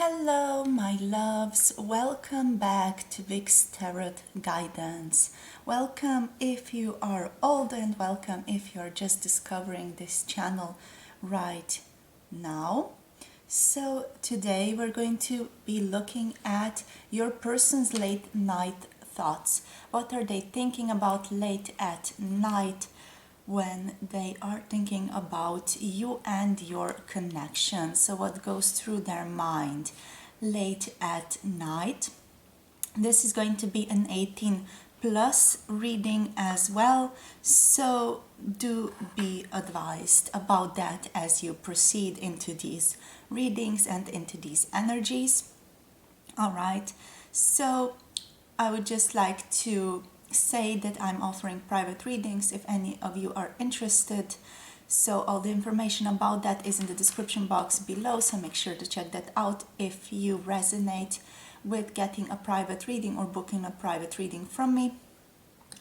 Hello, my loves. Welcome back to Vic's Tarot Guidance. Welcome if you are old and welcome if you are just discovering this channel right now. So today we're going to be looking at your person's late night thoughts. What are they thinking about late at night when they are thinking about you and your connection? So what goes through their mind late at night? This is going to be an 18 plus reading as well, so do be advised about that as you proceed into these readings and into these energies. All right, so I would just like to say that I'm offering private readings if any of you are interested. So all the information about that is in the description box below, so make sure to check that out if you resonate with getting a private reading or booking a private reading from me.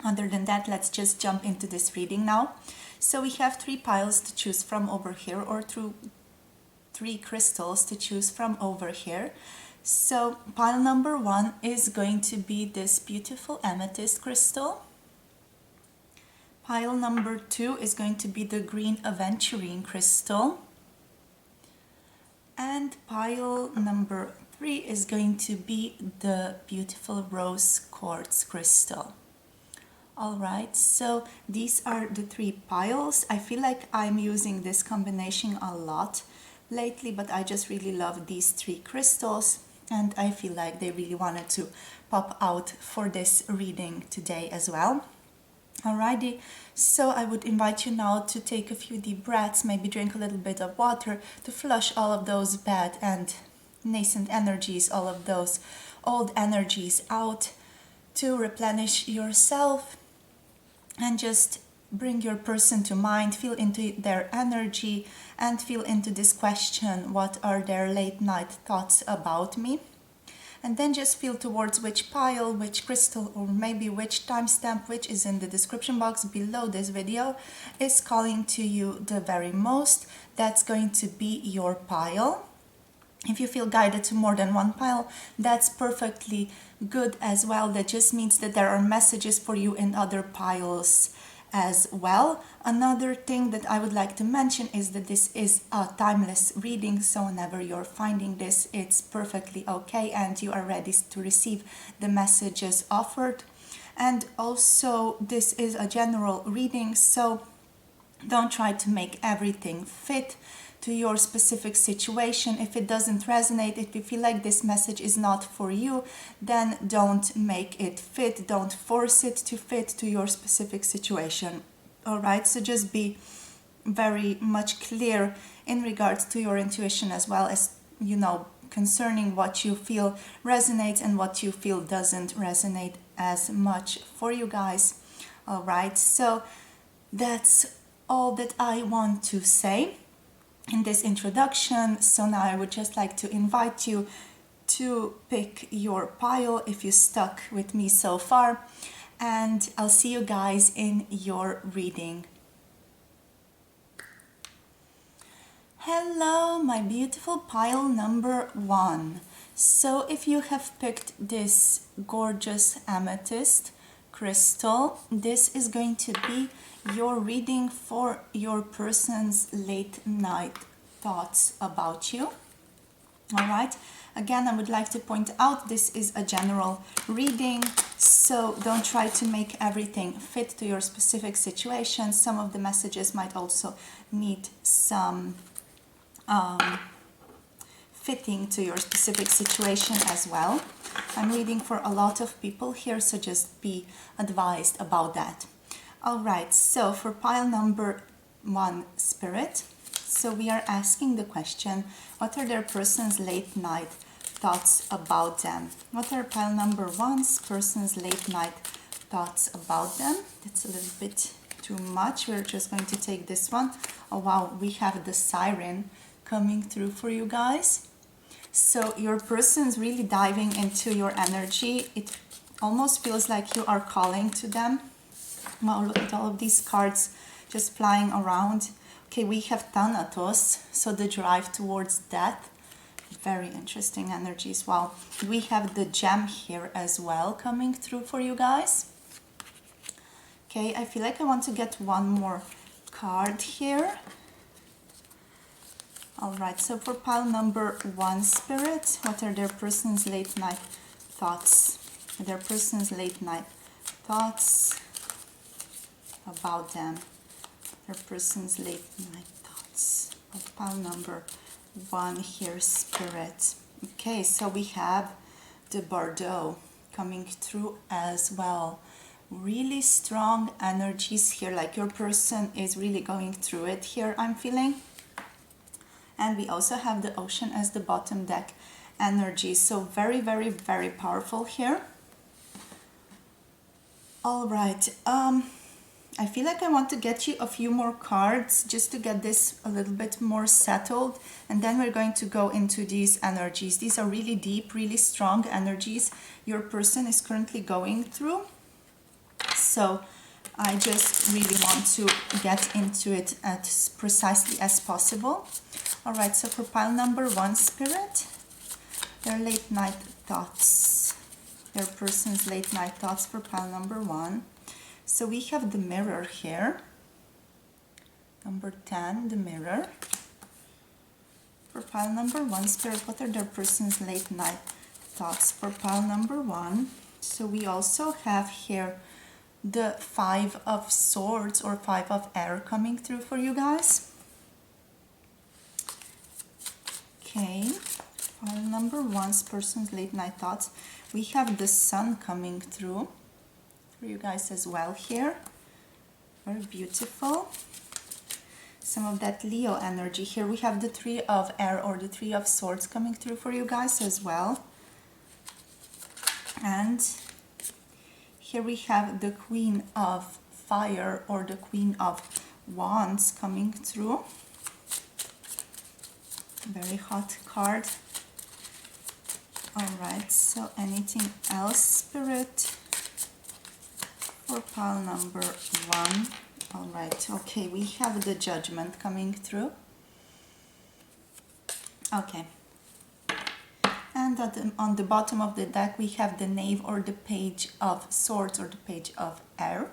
Other than that, let's just jump into this reading now. So we have 3 piles to choose from over here, or through 3 crystals to choose from over here. So pile number 1 is going to be this beautiful amethyst crystal. Pile number 2 is going to be the green aventurine crystal. And pile number 3 is going to be the beautiful rose quartz crystal. Alright, so these are the 3 piles. I feel like I'm using this combination a lot lately, but I just really love these 3 crystals and I feel like they really wanted to pop out for this reading today as well. Alrighty, so I would invite you now to take a few deep breaths, maybe drink a little bit of water to flush all of those bad and nascent energies, all of those old energies out, to replenish yourself and just bring your person to mind, feel into their energy and feel into this question: what are their late night thoughts about me? And then just feel towards which pile, which crystal, or maybe which timestamp, which is in the description box below this video, is calling to you the very most. That's going to be your pile. If you feel guided to more than 1 pile, that's perfectly good as well. That just means that there are messages for you in other piles as well. Another thing that I would like to mention is that this is a timeless reading, so whenever you're finding this, it's perfectly okay and you are ready to receive the messages offered. And also, this is a general reading, so don't try to make everything fit to your specific situation. If it doesn't resonate, if you feel like this message is not for you, then don't make it fit. Don't force it to fit to your specific situation. All right, so just be very much clear in regards to your intuition, as well as, you know, concerning what you feel resonates and what you feel doesn't resonate as much for you guys. All right, so that's all that I want to say in this introduction. So now I would just like to invite you to pick your pile if you stuck with me so far, and I'll see you guys in your reading. Hello, my beautiful pile number 1. So if you have picked this gorgeous amethyst crystal, this is going to be your reading for your person's late night thoughts about you. All right, again, I would like to point out this is a general reading, so don't try to make everything fit to your specific situation. Some of the messages might also need some fitting to your specific situation as well. I'm reading for a lot of people here, so just be advised about that. Alright, so for pile number 1, Spirit, so we are asking the question: what are their person's late night thoughts about them? What are pile number 1's person's late night thoughts about them? That's a little bit too much. We're just going to take this one. Oh wow, we have the siren coming through for you guys. So your person's really diving into your energy. It almost feels like you are calling to them. Wow, look at all of these cards just flying around. Okay, we have Thanatos, so the drive towards death. Very interesting energies. Wow, we have the gem here as well coming through for you guys. Okay, I feel like I want to get one more card here. All right, so for pile number 1, Spirit, what are their person's late night thoughts? Their person's late night thoughts about them. Their person's late night thoughts. Of pile number 1 here, Spirit. Okay, so we have the Bordeaux coming through as well. Really strong energies here, like your person is really going through it here, I'm feeling. And we also have the Ocean as the bottom deck energy. So very, very, very powerful here. All right. I feel like I want to get you a few more cards just to get this a little bit more settled. And then we're going to go into these energies. These are really deep, really strong energies your person is currently going through. So I just really want to get into it as precisely as possible. All right, so for pile number 1, Spirit, their late night thoughts, their person's late night thoughts for pile number 1. So we have the Mirror here, number 10, the Mirror. For pile number 1, Spirit, what are their person's late night thoughts for pile number 1? So we also have here the 5 of Swords or 5 of Air coming through for you guys. Okay, pile number 1's person's late night thoughts. We have the Sun coming through for you guys as well here. Very beautiful. Some of that Leo energy here. We have the 3 of Air or the 3 of Swords coming through for you guys as well. And here we have the Queen of Fire or the Queen of Wands coming through. Very hot card. All right, so anything else, Spirit, for pile number 1? All right, okay, we have the Judgment coming through. Okay. And on the bottom of the deck, we have the Knave or the Page of Swords or the Page of Air.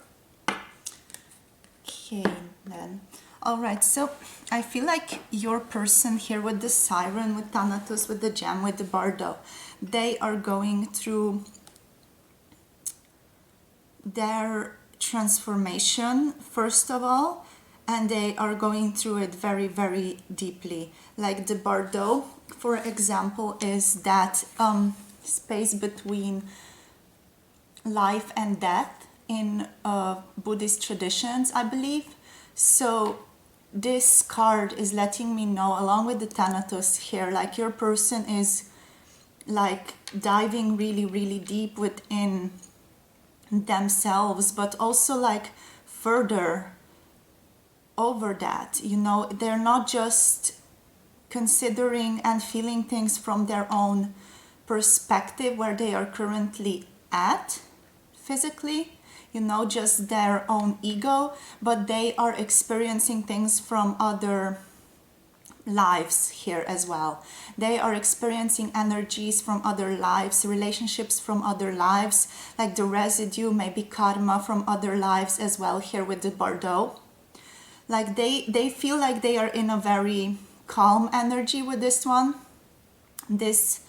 Okay, then. All right, so I feel like your person here with the Siren, with Thanatos, with the Gem, with the Bardo, they are going through their transformation, first of all, and they are going through it very, very deeply. Like the Bardo, for example, is that space between life and death in Buddhist traditions, I believe. So this card is letting me know, along with the Thanatos here, like your person is like diving really, really deep within themselves, but also like further over that, you know, they're not just considering and feeling things from their own perspective where they are currently at physically, you know, just their own ego, but they are experiencing things from other lives here as well. They are experiencing energies from other lives, relationships from other lives, like the residue, maybe karma from other lives as well here with the Bordeaux. Like they feel like they are in a very calm energy with this one. This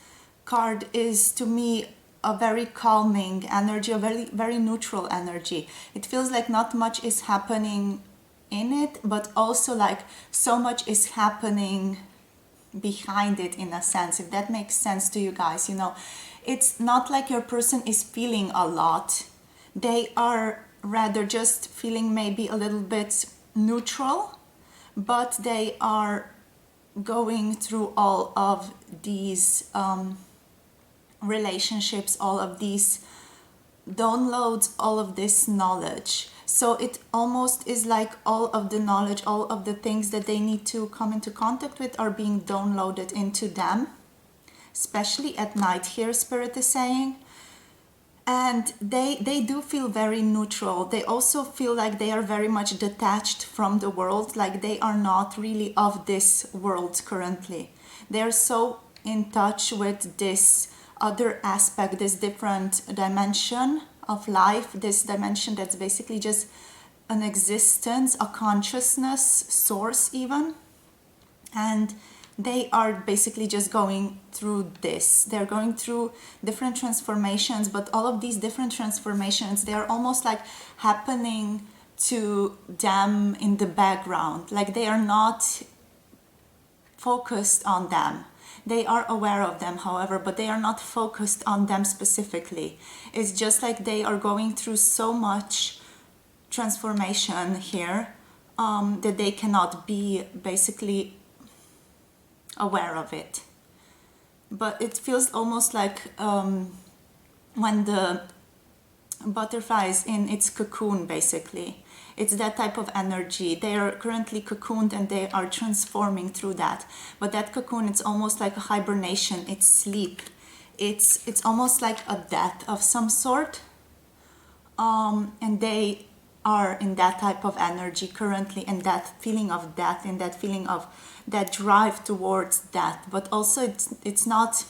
card is to me a very calming energy, a very, very neutral energy. It feels like not much is happening in it, but also like so much is happening behind it, in a sense, if that makes sense to you guys. You know, it's not like your person is feeling a lot. They are rather just feeling maybe a little bit neutral, but they are going through all of these relationships, all of these downloads, all of this knowledge. So it almost is like all of the knowledge, all of the things that they need to come into contact with are being downloaded into them, especially at night here, Spirit is saying. And they do feel very neutral. They also feel like they are very much detached from the world, like they are not really of this world currently. They are so in touch with this other aspect, this different dimension of life, this dimension that's basically just an existence, a consciousness source even. And they are basically just going through this. They're going through different transformations, but all of these different transformations, they are almost like happening to them in the background. Like they are not focused on them. They are aware of them, however, but they are not focused on them specifically. It's just like they are going through so much transformation here that they cannot be basically aware of it. But it feels almost like when the butterfly is in its cocoon, basically. It's that type of energy. They are currently cocooned and they are transforming through that. But that cocoon, it's almost like a hibernation. It's sleep. It's almost like a death of some sort. And they are in that type of energy currently, in that feeling of death, in that feeling of that drive towards death. But also it's not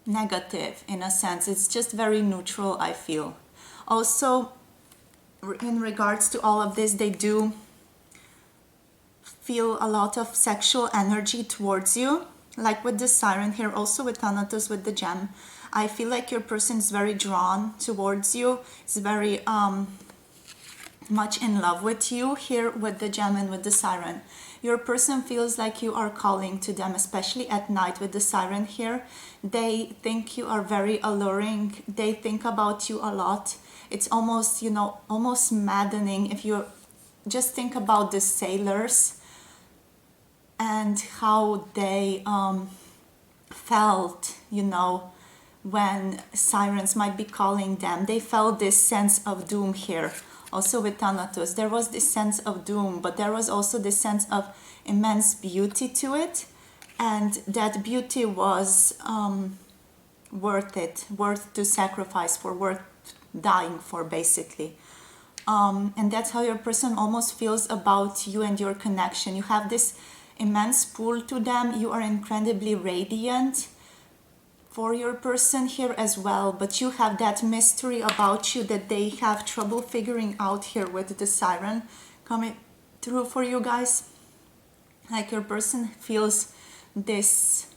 negative in a sense. It's just very neutral, I feel. Also, in regards to all of this, they do feel a lot of sexual energy towards you, like with the siren here, also with Thanatos, with the gem. I feel like your person is very drawn towards you. It's very much in love with you here with the gem and with the siren. Your person feels like you are calling to them, especially at night with the siren here. They think you are very alluring. They think about you a lot. It's almost, you know, almost maddening if you just think about the sailors and how they felt, you know, when sirens might be calling them. They felt this sense of doom here. Also with Thanatos, there was this sense of doom, but there was also this sense of immense beauty to it. And that beauty was worth it, worth to sacrifice for, worth dying for, basically. And that's how your person almost feels about you and your connection. You have this immense pull to them. You are incredibly radiant for your person here as well, but you have that mystery about you that they have trouble figuring out here with the siren coming through for you guys. Like your person feels this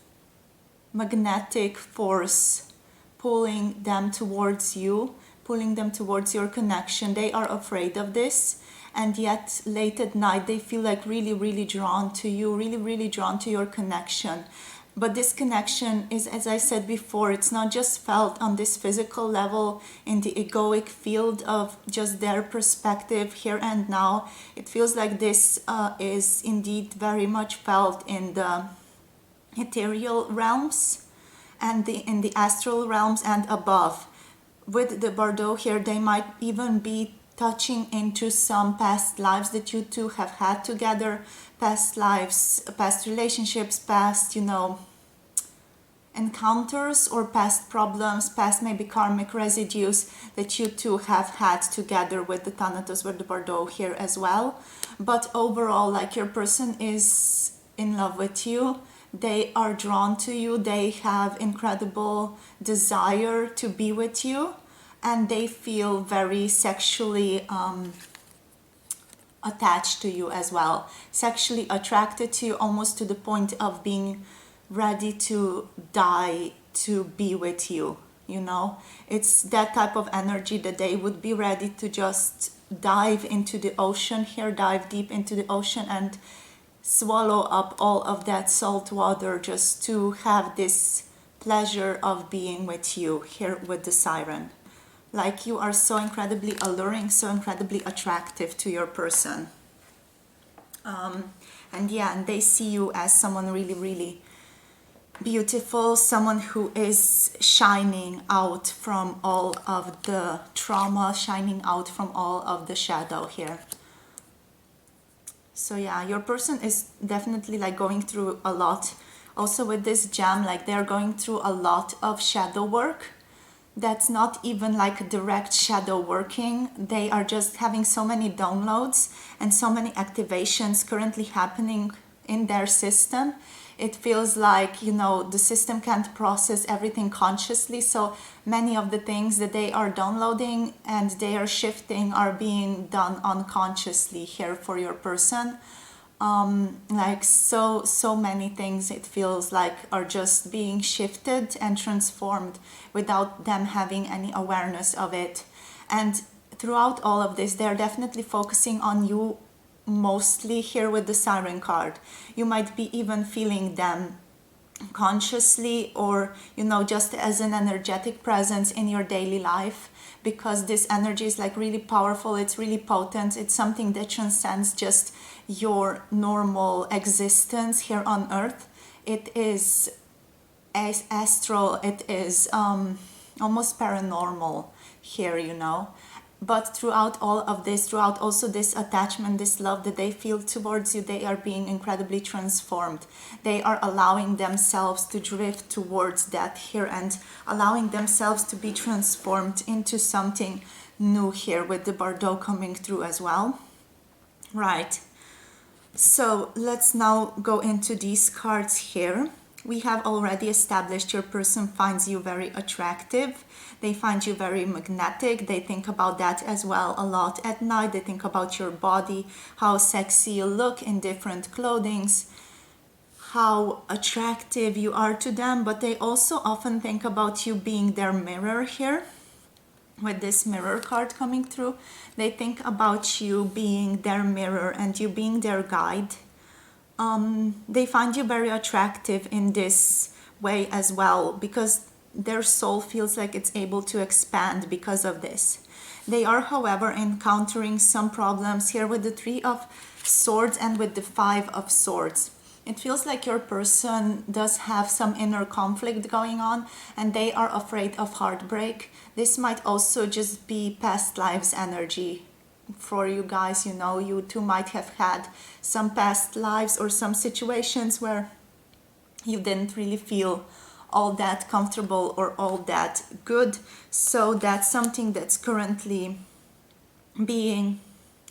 magnetic force pulling them towards you, pulling them towards your connection. They are afraid of this, and yet late at night they feel like really drawn to you, really drawn to your connection. But this connection is, as I said before, it's not just felt on this physical level in the egoic field of just their perspective here and now. It feels like this is indeed very much felt in the ethereal realms and in the astral realms and above. With the Bordeaux here, they might even be touching into some past lives that you two have had together, past lives, past relationships, past, you know, encounters or past problems, past maybe karmic residues that you two have had together with the Thanatos, with the Bordeaux here as well. But overall, like your person is in love with you. They are drawn to you. They have incredible desire to be with you. And they feel very sexually attached to you as well. Sexually attracted to you, almost to the point of being ready to die to be with you, you know. It's that type of energy that they would be ready to just dive into the ocean here, dive deep into the ocean and swallow up all of that salt water just to have this pleasure of being with you here with the siren. Like you are so incredibly alluring, so incredibly attractive to your person. And yeah, and they see you as someone really beautiful, someone who is shining out from all of the trauma, shining out from all of the shadow here. So yeah, your person is definitely like going through a lot. Also with this gem, like they're going through a lot of shadow work. That's not even like direct shadow working. They are just having so many downloads and so many activations currently happening in their system. It feels like, you know, the system can't process everything consciously, so many of the things that they are downloading and they are shifting are being done unconsciously here for your person. Like so many things, it feels like, are just being shifted and transformed without them having any awareness of it. And throughout all of this, they're definitely focusing on you, mostly here with the Siren card. You might be even feeling them consciously, or, you know, just as an energetic presence in your daily life, because this energy is like really powerful, it's really potent, it's something that transcends just your normal existence here on earth. It is astral, it is almost paranormal here, you know. But throughout all of this, throughout also this attachment, this love that they feel towards you, they are being incredibly transformed. They are allowing themselves to drift towards that here and allowing themselves to be transformed into something new here, with the Bordeaux coming through as well. Right. So let's now go into these cards here. We have already established your person finds you very attractive. They find you very magnetic. They think about that as well a lot at night. They think about your body, how sexy you look in different clothings, how attractive you are to them. But they also often think about you being their mirror here. With this mirror card coming through, they think about you being their mirror and you being their guide. They find you very attractive in this way as well, because their soul feels like it's able to expand because of this. They are, however, encountering some problems here with the Three of Swords and with the Five of Swords. It feels like your person does have some inner conflict going on and they are afraid of heartbreak. This might also just be past lives energy for you guys. You know, you two might have had some past lives or some situations where you didn't really feel all that comfortable or all that good. So that's something that's currently being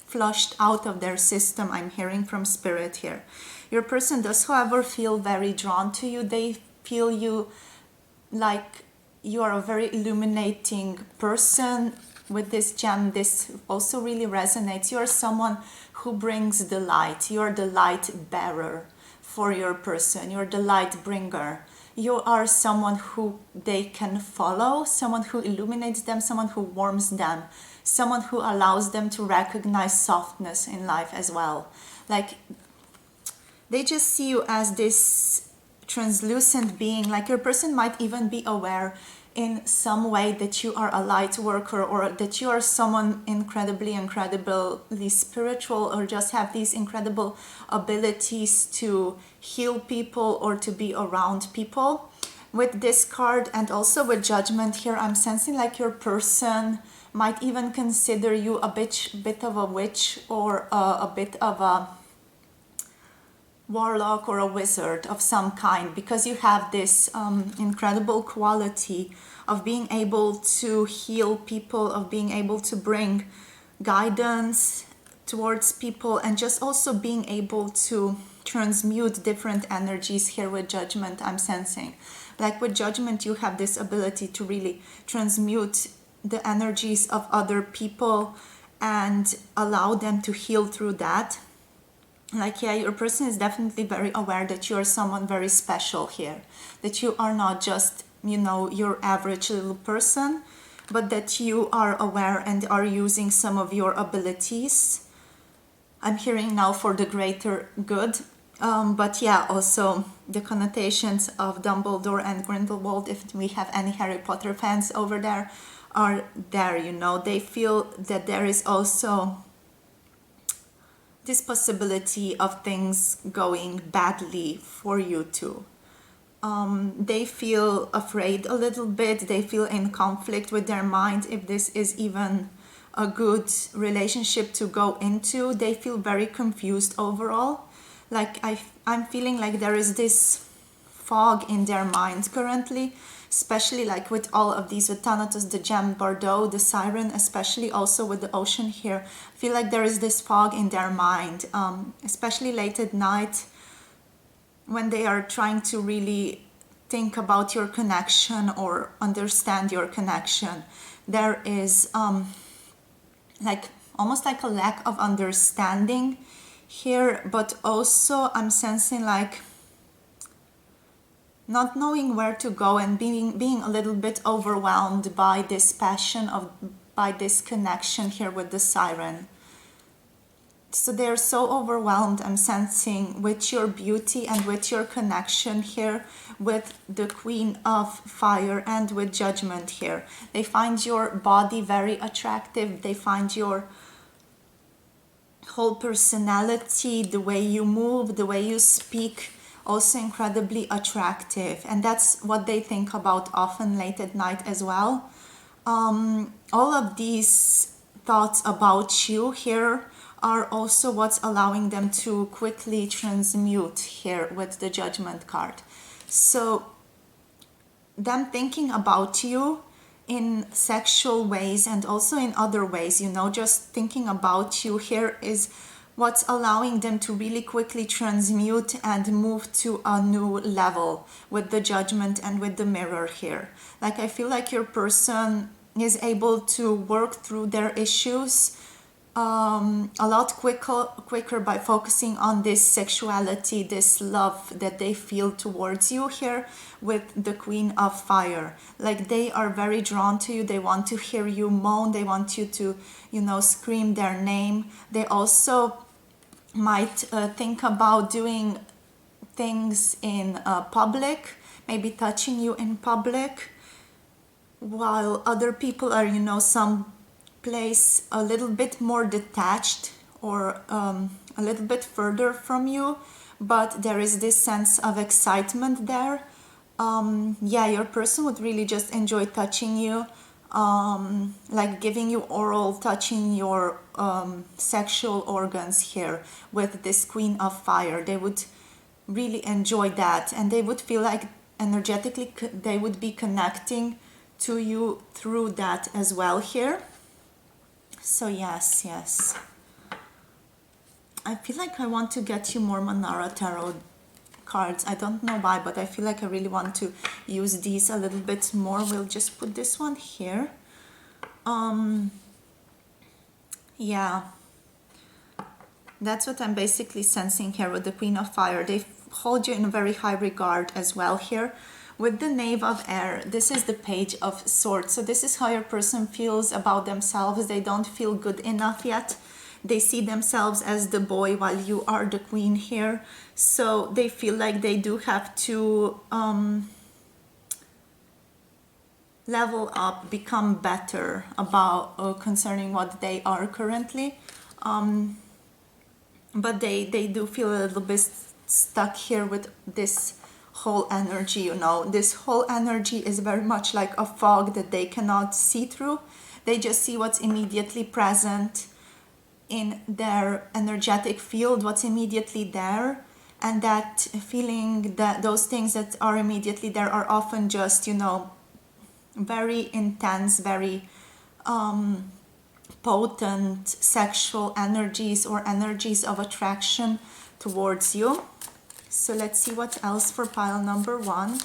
flushed out of their system, I'm hearing from Spirit here. Your person does, however, feel very drawn to you. They feel you like you are a very illuminating person. With this gem, this also really resonates. You are someone who brings the light. You are the light bearer for your person. You're the light bringer. You are someone who they can follow, someone who illuminates them, someone who warms them, someone who allows them to recognize softness in life as well. Like, they just see you as this translucent being. Like, your person might even be aware in some way that you are a light worker, or that you are someone incredibly spiritual, or just have these incredible abilities to heal people or to be around people. With this card and also with Judgment here, I'm sensing like your person might even consider you a bit of a witch, or a bit of a warlock or a wizard of some kind, because you have this incredible quality of being able to heal people, of being able to bring guidance towards people, and just also being able to transmute different energies here with Judgment, I'm sensing. Like with Judgment, you have this ability to really transmute the energies of other people and allow them to heal through that. Like, yeah, your person is definitely very aware that you are someone very special here, that you are not just, you know, your average little person, but that you are aware and are using some of your abilities, I'm hearing now, for the greater good. But yeah, also the connotations of Dumbledore and Grindelwald, if we have any Harry Potter fans over there, are there, you know. They feel that there is also this possibility of things going badly for you too. They feel afraid a little bit. They feel in conflict with their mind if this is even a good relationship to go into. They feel very confused overall. Like, I'm feeling like there is this fog in their mind currently, especially like with all of these, with Thanatos, the gem, Bordeaux, the siren, especially also with the ocean here. I feel like there is this fog in their mind, especially late at night. when they are trying to really think about your connection or understand your connection, there is like almost like a lack of understanding here, but also I'm sensing like not knowing where to go and being a little bit overwhelmed by this passion of by this connection here with the siren. So they're so overwhelmed, I'm sensing, with your beauty and with your connection here with the Queen of Fire and with Judgment here. They find your body very attractive. They find your whole personality, the way you move, the way you speak, also incredibly attractive. And that's what they think about often late at night as well. All of these thoughts about you here are also what's allowing them to quickly transmute here with the Judgment card. So them thinking about you in sexual ways and also in other ways, you know, just thinking about you here is what's allowing them to really quickly transmute and move to a new level with the Judgment and with the Mirror here. Like I feel like your person is able to work through their issues a lot quicker by focusing on this sexuality, this love that they feel towards you here with the Queen of Fire. Like they are very drawn to you. They want to hear you moan. They want you to, you know, scream their name. They also might think about doing things in public, maybe touching you in public, while other people are, you know, some place a little bit more detached or a little bit further from you, but there is this sense of excitement there. Yeah, your person would really just enjoy touching you, like giving you oral, touching your sexual organs here with this Queen of Fire. They would really enjoy that, and they would feel like energetically they would be connecting to you through that as well here. So yes. I feel like I want to get you more Manara Tarot cards. I don't know why, but I feel like I really want to use these a little bit more. We'll just put this one here. Yeah. That's what I'm basically sensing here with the Queen of Fire. They hold you in a very high regard as well here. With the Knave of Air, this is the Page of Swords. So this is how your person feels about themselves. They don't feel good enough yet. They see themselves as the boy while you are the queen here. So they feel like they do have to level up, become better about concerning what they are currently. But they do feel a little bit stuck here with this whole energy, you know. This whole energy is very much like a fog that they cannot see through. They just see what's immediately present in their energetic field, what's immediately there, and that feeling, that those things that are immediately there are often just, you know, very intense, very potent sexual energies or energies of attraction towards you. So let's see what else for pile number one.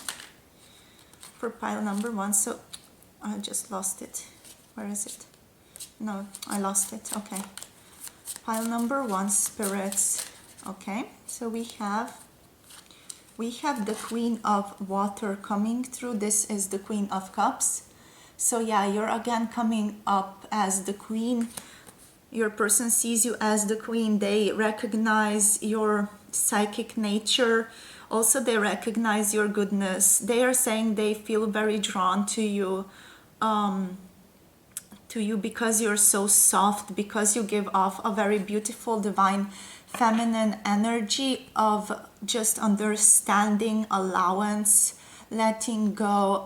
For pile number one, so I just lost it. Where is it? No, I lost it. Okay. Pile number one, spirits. Okay, so we have the Queen of Water coming through. This is the Queen of Cups. So yeah, you're again coming up as the queen. Your person sees you as the queen. They recognize your psychic nature. Also, they recognize your goodness. They are saying they feel very drawn to you because you're so soft, because you give off a very beautiful, divine, feminine energy of just understanding, allowance, letting go,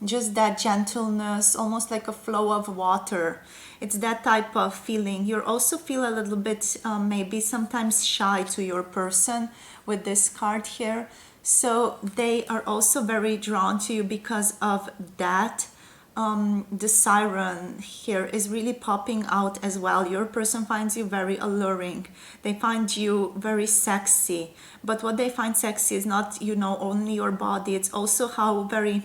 just that gentleness, almost like a flow of water. It's that type of feeling. You also feel a little bit maybe sometimes shy to your person with this card here. So they are also very drawn to you because of that. The siren here is really popping out as well. Your person finds you very alluring. They find you very sexy. But what they find sexy is not, only your body. It's also how very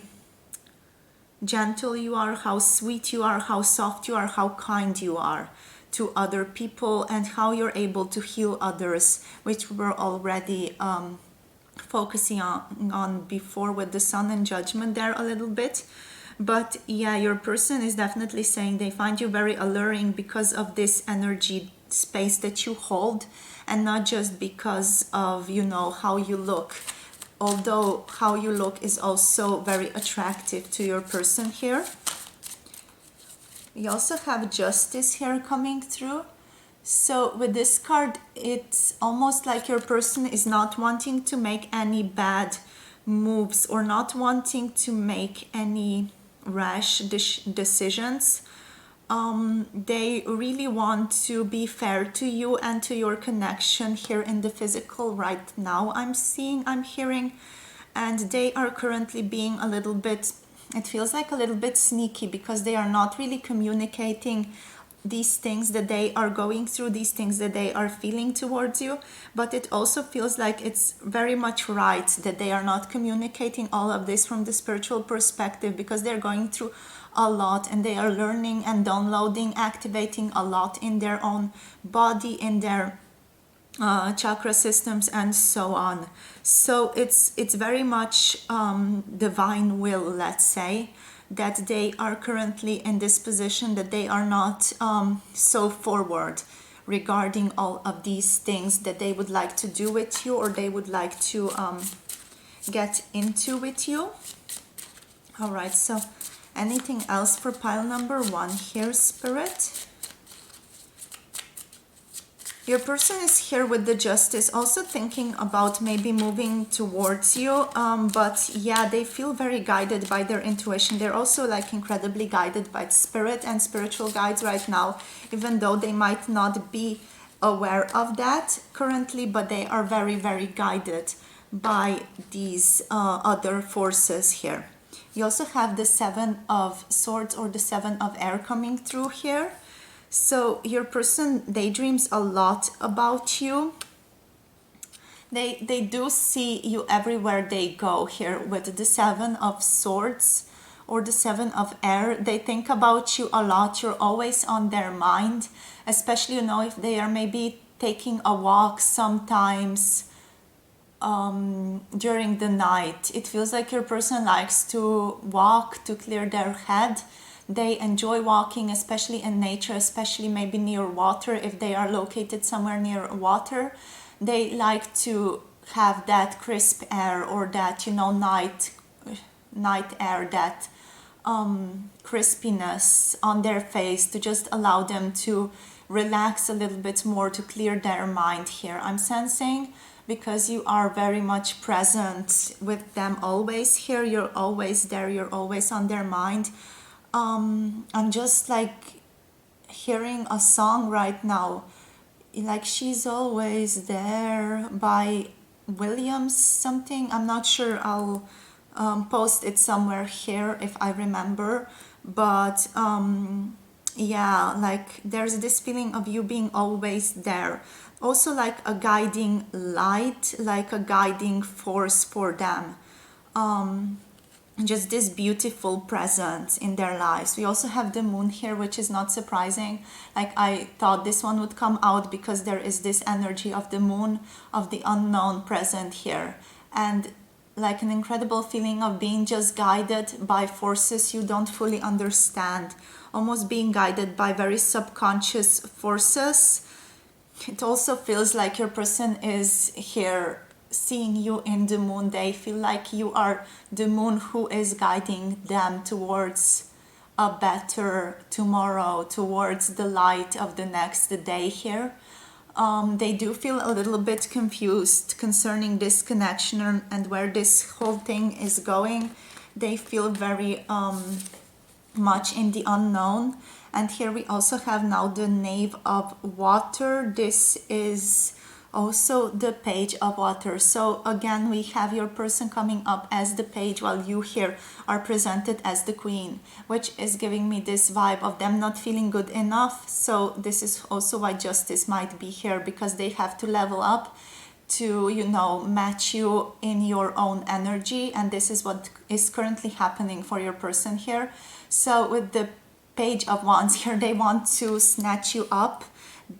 gentle you are, how sweet you are, how soft you are, how kind you are to other people, and how you're able to heal others, which we're already focusing on before with the sun and judgment there a little bit. But yeah, your person is definitely saying they find you very alluring because of this energy space that you hold, and not just because of how you look, although how you look is also very attractive to your person here. We also have justice here coming through. So with this card, it's almost like your person is not wanting to make any bad moves or not wanting to make any rash decisions. They really want to be fair to you and to your connection here in the physical right now. I'm hearing, and they are currently being a little bit, it feels like a little bit sneaky, because they are not really communicating these things that they are going through, these things that they are feeling towards you. But it also feels like it's very much right that they are not communicating all of this from the spiritual perspective, because they're going through a lot and they are learning and downloading, activating a lot in their own body, in their chakra systems and so on. So it's very much divine will, let's say, that they are currently in this position, that they are not so forward regarding all of these things that they would like to do with you, or they would like to get into with you. All right, so anything else for pile number 1 here, Spirit? Your person is here with the justice, also thinking about maybe moving towards you, but yeah, they feel very guided by their intuition. They're also like incredibly guided by spirit and spiritual guides right now, even though they might not be aware of that currently, but they are very, very guided by these other forces here. You also have the 7 of Swords or the 7 of Air coming through here. So your person daydreams a lot about you. They do see you everywhere they go here with the 7 of Swords or the 7 of Air. They think about you a lot. You're always on their mind, especially, if they are maybe taking a walk sometimes during the night. It feels like your person likes to walk to clear their head. They enjoy walking, especially in nature, especially maybe near water. If they are located somewhere near water, they like to have that crisp air, or that night air, that crispiness on their face, to just allow them to relax a little bit more, to clear their mind here. I'm sensing, because you are very much present with them always here. You're always there. You're always on their mind. I'm just like hearing a song right now, like She's Always There by Williams something. I'm not sure. I'll post it somewhere here if I remember. But yeah, like there's this feeling of you being always there. Also like a guiding light, like a guiding force for them. Just this beautiful presence in their lives. We also have the moon here, which is not surprising. Like I thought this one would come out, because there is this energy of the moon, of the unknown present here, and like an incredible feeling of being just guided by forces you don't fully understand, almost being guided by very subconscious forces. It also feels like your person is here seeing you in the moon. They feel like you are the moon who is guiding them towards a better tomorrow, towards the light of the next day here. They do feel a little bit confused concerning this connection and where this whole thing is going. They feel very much in the unknown. And here we also have now the Knave of Water. This is also the Page of Water. So again, we have your person coming up as the page, while you here are presented as the queen, which is giving me this vibe of them not feeling good enough. So this is also why justice might be here, because they have to level up to, you know, match you in your own energy, and this is what is currently happening for your person here. So with the Page of Wands here, they want to snatch you up.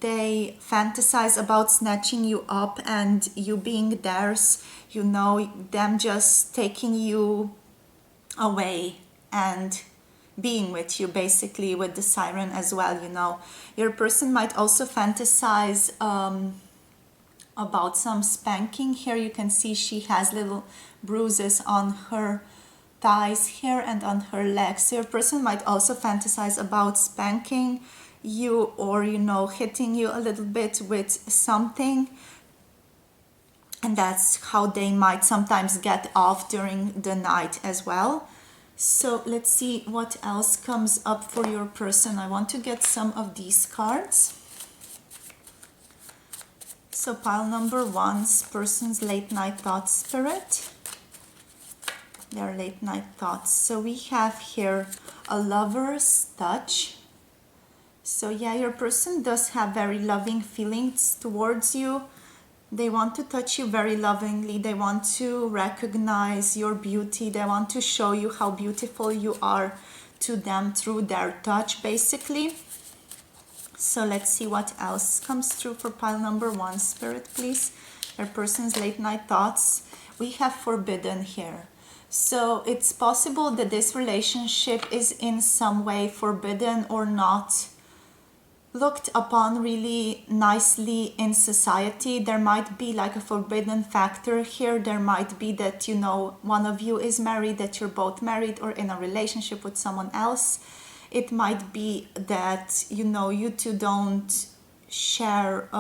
They fantasize about snatching you up and you being theirs, you know, them just taking you away and being with you, basically, with the Siren as well, you know. Your person might also fantasize about some spanking. Here you can see she has little bruises on her thighs here and on her legs. So your person might also fantasize about spanking you, or, you know, hitting you a little bit with something, and that's how they might sometimes get off during the night as well. So let's see what else comes up for your person. I want to get some of these cards. So pile number 1's person's late night thoughts, Spirit. Their late night thoughts. So we have here a lover's touch. So yeah, your person does have very loving feelings towards you. They want to touch you very lovingly. They want to recognize your beauty. They want to show you how beautiful you are to them through their touch, basically. So let's see what else comes through for pile number 1, Spirit, please. Your person's late night thoughts. We have forbidden here. So it's possible that this relationship is in some way forbidden or not looked upon really nicely in society. There might be like a forbidden factor here. There might be that, you know, one of you is married, that you're both married or in a relationship with someone else. It might be that, you know, you two don't share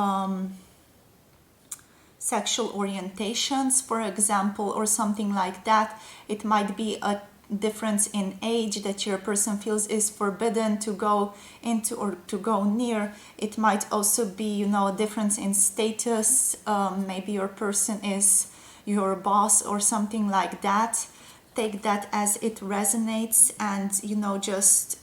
sexual orientations, for example, or something like that. It might be a difference in age that your person feels is forbidden to go into or to go near. It might also be, you know, a difference in status. Maybe your person is your boss or something like that. Take that as it resonates, and, you know, just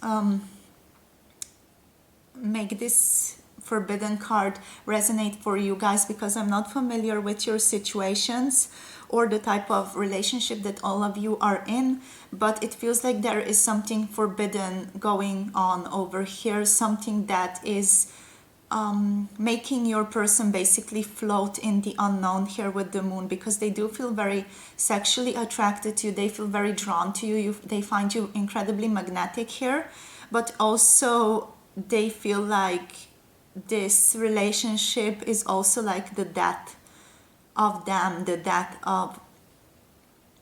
make this forbidden card resonate for you guys, because I'm not familiar with your situations or the type of relationship that all of you are in, but it feels like there is something forbidden going on over here, something that is making your person basically float in the unknown here with the moon, because they do feel very sexually attracted to you. They feel very drawn to you. They find you incredibly magnetic here, but also they feel like this relationship is also like the death of them, the death of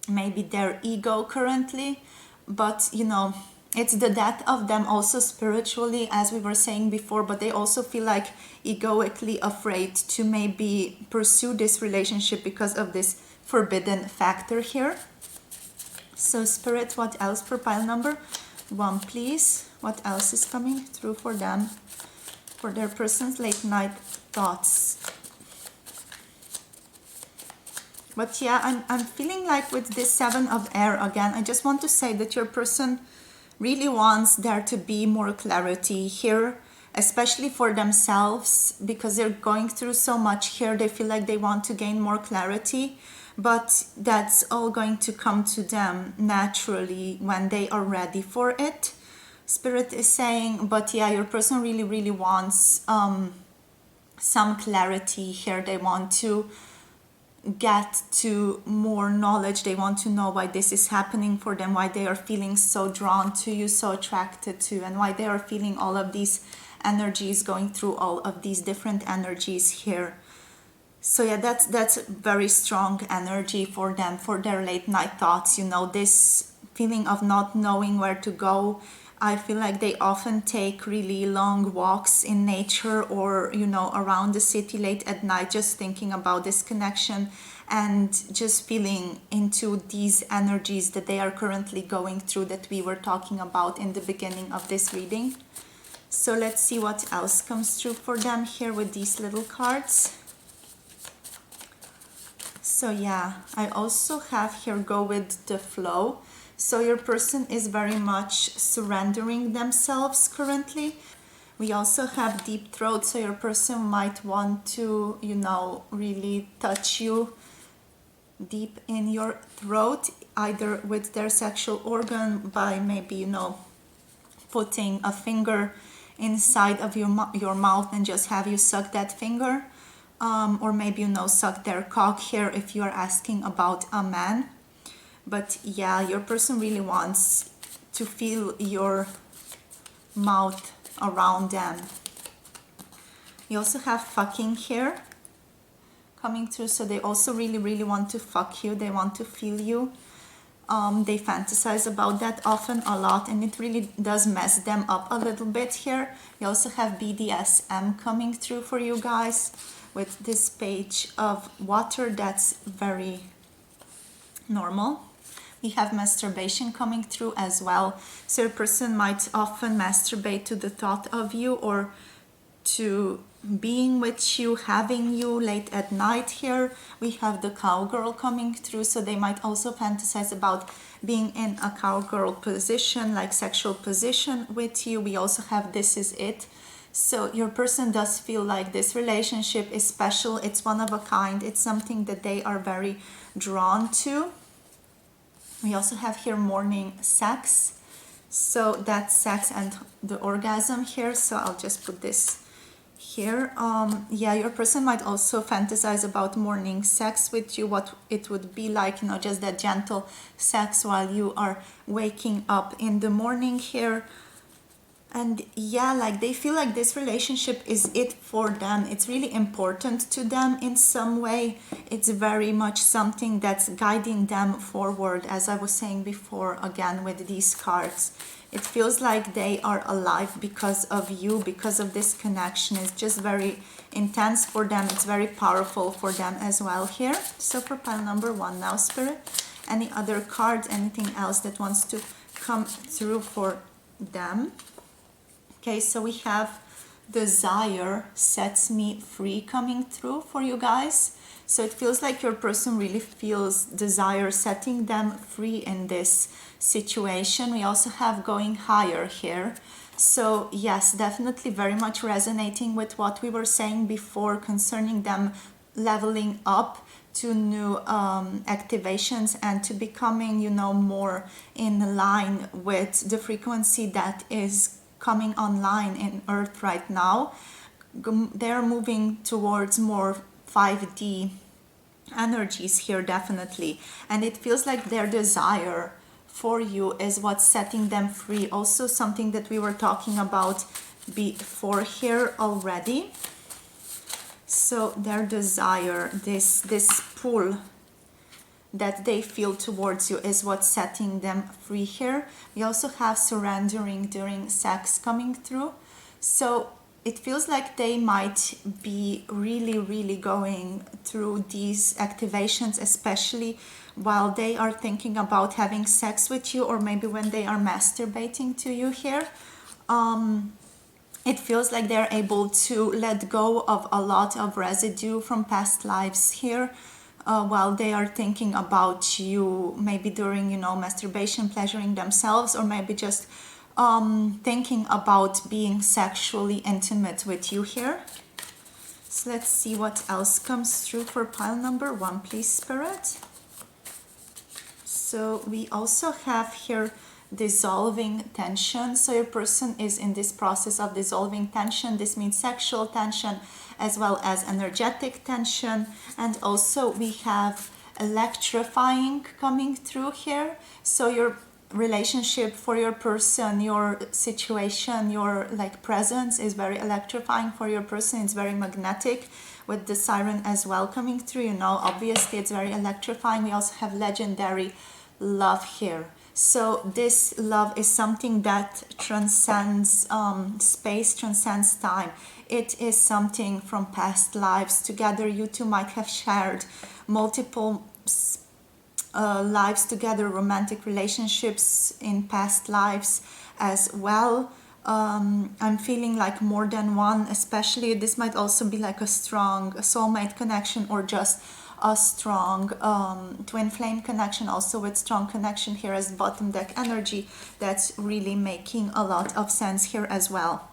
maybe their ego currently, but, you know, it's the death of them also spiritually, as we were saying before, but they also feel like egoically afraid to maybe pursue this relationship because of this forbidden factor here. So Spirit, what else for pile number 1, please? What else is coming through for them, for their person's late night thoughts? But yeah, I'm feeling like with this 7 of air again, I just want to say that your person really wants there to be more clarity here, especially for themselves, because they're going through so much here. They feel like they want to gain more clarity, but that's all going to come to them naturally when they are ready for it. Spirit is saying, but yeah, your person really, really wants some clarity here. They want to get to more knowledge. They want to know why this is happening for them, why they are feeling so drawn to you, so attracted to, and why they are feeling all of these energies, going through all of these different energies here. So yeah, that's very strong energy for them, for their late night thoughts. You know, this feeling of not knowing where to go. I feel like they often take really long walks in nature, or, you know, around the city late at night, just thinking about this connection and just feeling into these energies that they are currently going through, that we were talking about in the beginning of this reading. So let's see what else comes through for them here with these little cards. So yeah, I also have here go with the flow. So your person is very much surrendering themselves currently. We also have deep throat, so your person might want to, you know, really touch you deep in your throat, either with their sexual organ by maybe, you know, putting a finger inside of your mouth and just have you suck that finger. Or maybe, you know, suck their cock here if you are asking about a man. But yeah, your person really wants to feel your mouth around them. You also have fucking here coming through, so they also really want to fuck you. They want to feel you. They fantasize about that often a lot, and it really does mess them up a little bit here. You also have BDSM coming through for you guys with this page of water. That's very normal. We have masturbation coming through as well. So a person might often masturbate to the thought of you or to being with you, having you late at night here. We have the cowgirl coming through, so they might also fantasize about being in a cowgirl position, like sexual position with you. We also have this is it. So your person does feel like this relationship is special. It's one of a kind. It's something that they are very drawn to. We also have here morning sex. So that's sex and the orgasm here. So I'll just put this here. Yeah, your person might also fantasize about morning sex with you, what it would be like, you know, just that gentle sex while you are waking up in the morning here. And yeah, like they feel like this relationship is it for them. It's really important to them in some way. It's very much something that's guiding them forward, as I was saying before, again with these cards. It feels like they are alive because of you, because of this connection. It's just very intense for them. It's very powerful for them as well here. So for pile number 1 now, Spirit. Any other cards, anything else that wants to come through for them? Okay, so we have desire sets me free coming through for you guys. So it feels like your person really feels desire setting them free in this situation. We also have going higher here. So yes, definitely very much resonating with what we were saying before concerning them leveling up to new activations and to becoming, you know, more in line with the frequency that is coming online in Earth right now. They're moving towards more 5D energies here, definitely. And it feels like their desire for you is what's setting them free. Also something that we were talking about before here already. So their desire, this pull that they feel towards you is what's setting them free here. We also have surrendering during sex coming through. So it feels like they might be really going through these activations, especially while they are thinking about having sex with you, or maybe when they are masturbating to you here. It feels like they're able to let go of a lot of residue from past lives here. While they are thinking about you, maybe during, you know, masturbation, pleasuring themselves, or maybe just thinking about being sexually intimate with you here. So let's see what else comes through for pile number 1, please, Spirit. So we also have here dissolving tension. So your person is in this process of dissolving tension. This means sexual tension as well as energetic tension. And also we have electrifying coming through here. So your relationship for your person, your situation, your like presence is very electrifying for your person. It's very magnetic, with the siren as well coming through, you know, obviously it's very electrifying. We also have legendary love here. So this love is something that transcends space, transcends time. It is something from past lives together. You two might have shared multiple lives together, romantic relationships in past lives as well. I'm feeling like more than one, especially this might also be like a strong soulmate connection, or just a strong twin flame connection, also with strong connection here as bottom deck energy. That's really making a lot of sense here as well,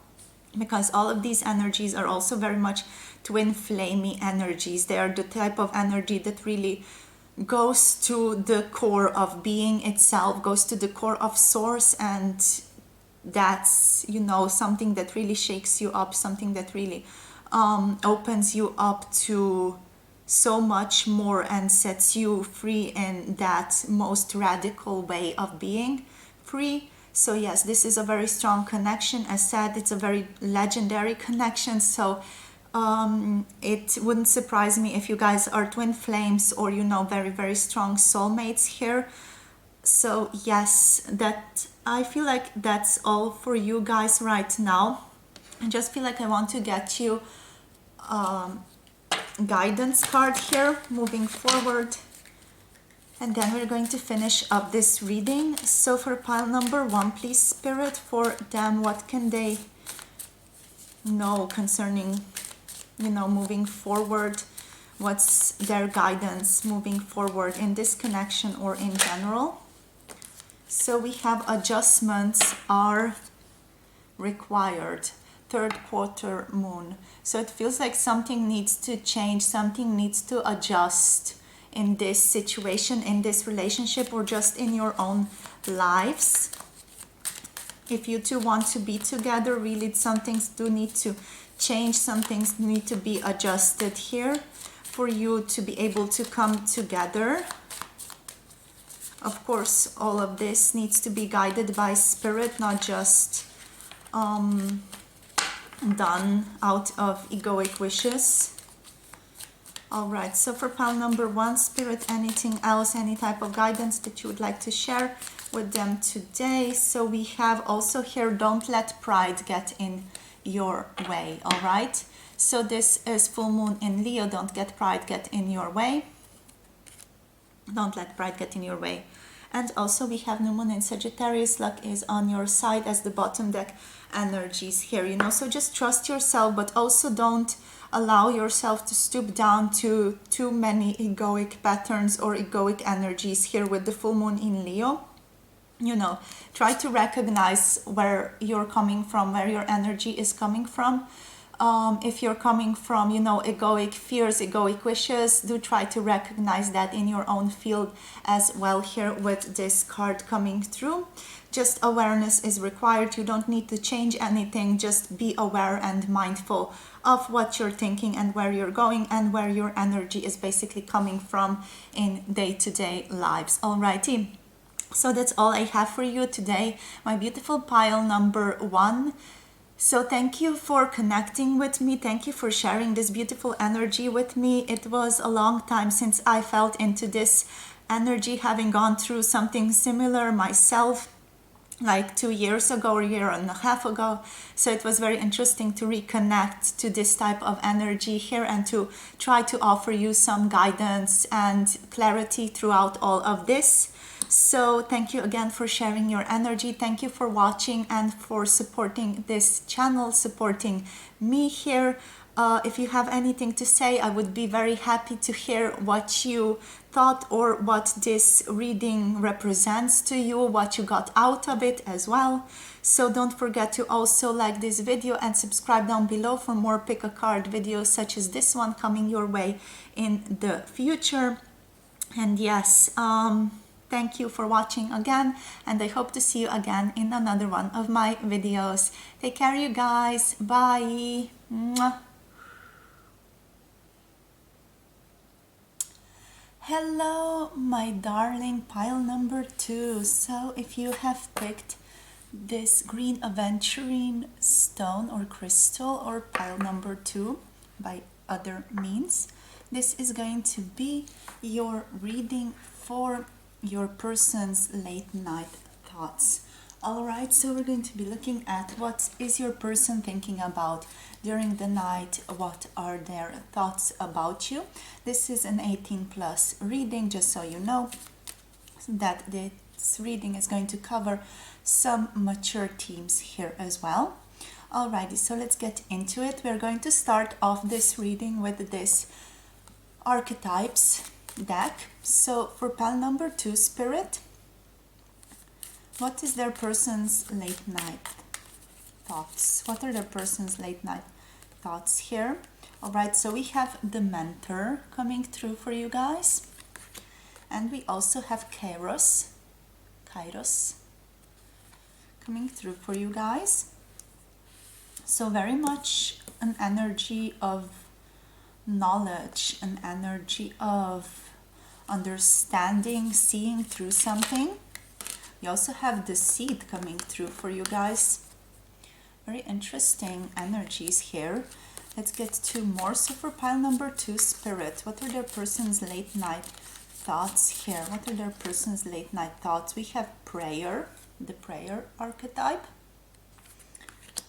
because all of these energies are also very much twin flamey energies. They are the type of energy that really goes to the core of being itself, goes to the core of source, and that's, you know, something that really shakes you up, something that really opens you up to so much more and sets you free in that most radical way of being free. So yes, this is a very strong connection. As said, it's a very legendary connection, so it wouldn't surprise me if you guys are twin flames or, you know, very, very strong soulmates here. So yes, that I feel like that's all for you guys right now. I just feel like I want to get you guidance card here moving forward, and then we're going to finish up this reading. So for pile number 1, please Spirit, for them, what can they know concerning, you know, moving forward? What's their guidance moving forward in this connection or in general? So we have adjustments are required. Third quarter moon. So it feels like something needs to change, something needs to adjust in this situation, in this relationship, or just in your own lives. If you two want to be together, really some things do need to change, some things need to be adjusted here for you to be able to come together. Of course, all of this needs to be guided by spirit, not just done out of egoic wishes. All right, so for pile number 1, Spirit, anything else, any type of guidance that you would like to share with them today? So we have also here, don't let pride get in your way. All right, so this is full moon in Leo. Don't let pride get in your way. Don't let pride get in your way. And also we have new moon in Sagittarius. Luck is on your side as the bottom deck energies here, you know. So just trust yourself, but also don't allow yourself to stoop down to too many egoic patterns or egoic energies here with the full moon in Leo. You know, try to recognize where you're coming from, where your energy is coming from. If you're coming from, you know, egoic fears, egoic wishes, do try to recognize that in your own field as well here with this card coming through. Just awareness is required. You don't need to change anything. Just be aware and mindful of what you're thinking and where you're going and where your energy is basically coming from in day-to-day lives. Alrighty. So that's all I have for you today, my beautiful pile number 1. So thank you for connecting with me. Thank you for sharing this beautiful energy with me. It was a long time since I felt into this energy, having gone through something similar myself, like 2 years ago or a year and a half ago. So it was very interesting to reconnect to this type of energy here and to try to offer you some guidance and clarity throughout all of this. So thank you again for sharing your energy. Thank you for watching and for supporting this channel, supporting me here. If you have anything to say, I would be very happy to hear what you thought or what this reading represents to you, what you got out of it as well. So don't forget to also like this video and subscribe down below for more pick a card videos such as this one coming your way in the future. And yes, thank you for watching again, and I hope to see you again in another one of my videos. Take care, you guys. Bye. Mwah. Hello, my darling pile number 2. So if you have picked this green aventurine stone or crystal or pile number 2 by other means, this is going to be your reading for your person's late night thoughts. All right, so we're going to be looking at what is your person thinking about during the night. What are their thoughts about you? This is an 18+ reading, just so you know that this reading is going to cover some mature themes here as well. Alrighty, so let's get into it. We're going to start off this reading with this archetypes deck. So for pile number 2, Spirit, what is their person's late night thoughts? What are their person's late night thoughts here? All right, so we have the Mentor coming through for you guys. And we also have Kairos coming through for you guys. So very much an energy of knowledge, an energy of understanding, seeing through something. We also have the Seed coming through for you guys. Very interesting energies here. Let's get 2 more. So for pile number 2, Spirit, what are their person's late night thoughts here? What are their person's late night thoughts? We have Prayer, the Prayer archetype.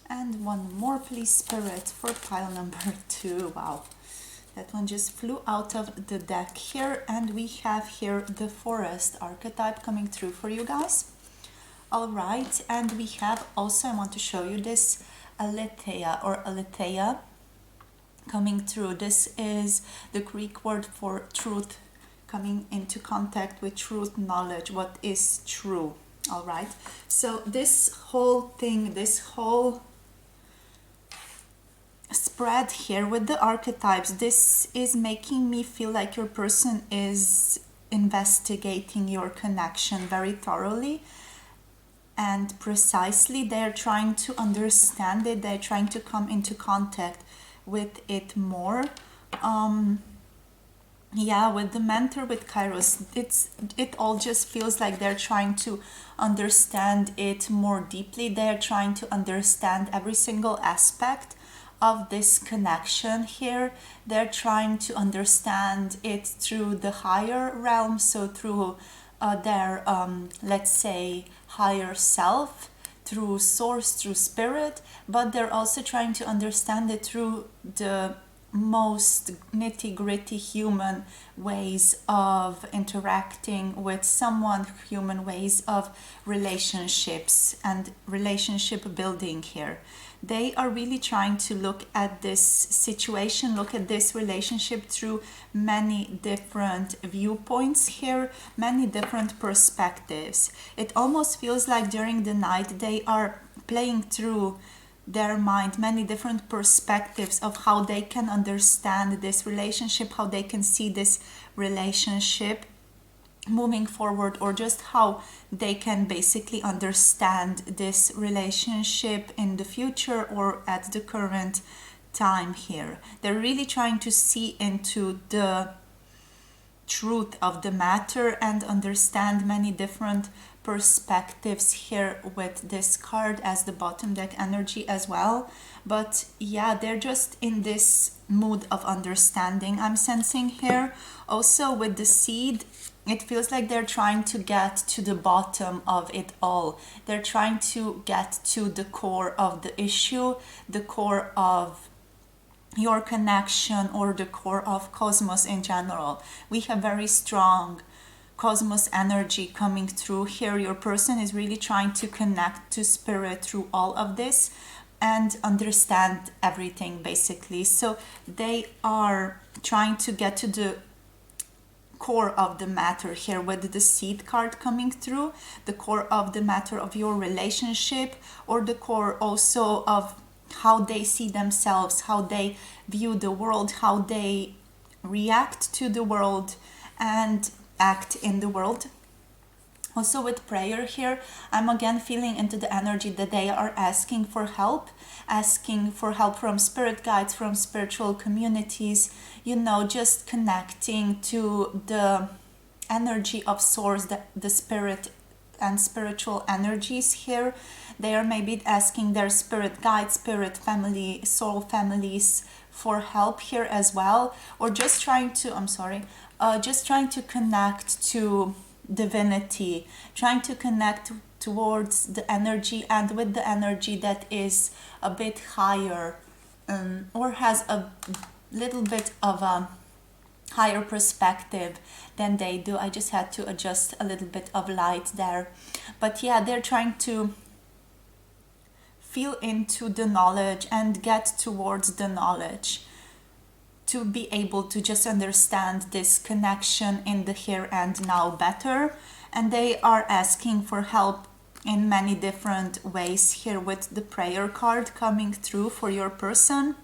And 1 more, please, Spirit, for pile number 2. Wow, that one just flew out of the deck here. And we have here the Forest archetype coming through for you guys. All right, and we have also, I want to show you this, Aletheia coming through. This is the Greek word for truth, coming into contact with truth, knowledge, what is true. All right, so this whole thing, this whole spread here with the archetypes, this is making me feel like your person is investigating your connection very thoroughly and precisely. They're trying to understand it, they're trying to come into contact with it more. Yeah, with the Mentor, with Kairos, it all just feels like they're trying to understand it more deeply. They're trying to understand every single aspect of this connection here. They're trying to understand it through the higher realm, so through their let's say higher self, through source, through spirit, but they're also trying to understand it through the most nitty-gritty human ways of interacting with someone, human ways of relationships and relationship building here. They are really trying to look at this situation, look at this relationship through many different viewpoints here, many different perspectives. It almost feels like during the night they are playing through their mind many different perspectives of how they can understand this relationship, how they can see this relationship moving forward, or just how they can basically understand this relationship in the future or at the current time here. They're really trying to see into the truth of the matter and understand many different perspectives here with this card as the bottom deck energy as well. But yeah, they're just in this mood of understanding, I'm sensing here. Also with the Seed, it feels like they're trying to get to the bottom of it all. They're trying to get to the core of the issue, the core of your connection, or the core of cosmos in general. We have very strong cosmos energy coming through here. Your person is really trying to connect to spirit through all of this and understand everything basically. So they are trying to get to the core of the matter here with the Seed card coming through, the core of the matter of your relationship, or the core also of how they see themselves, how they view the world, how they react to the world and act in the world. Also with Prayer here, I'm again feeling into the energy that they are asking for help from spirit guides, from spiritual communities, you know, just connecting to the energy of source, the spirit and spiritual energies here. They are maybe asking their spirit guides, spirit family, soul families for help here as well, or just trying to connect to divinity, trying to connect towards the energy and with the energy that is a bit higher, or has a little bit of a higher perspective than they do. I just had to adjust a little bit of light there. But yeah, they're trying to feel into the knowledge and get towards the knowledge to be able to just understand this connection in the here and now better. And they are asking for help in many different ways here with the prayer card coming through for your person.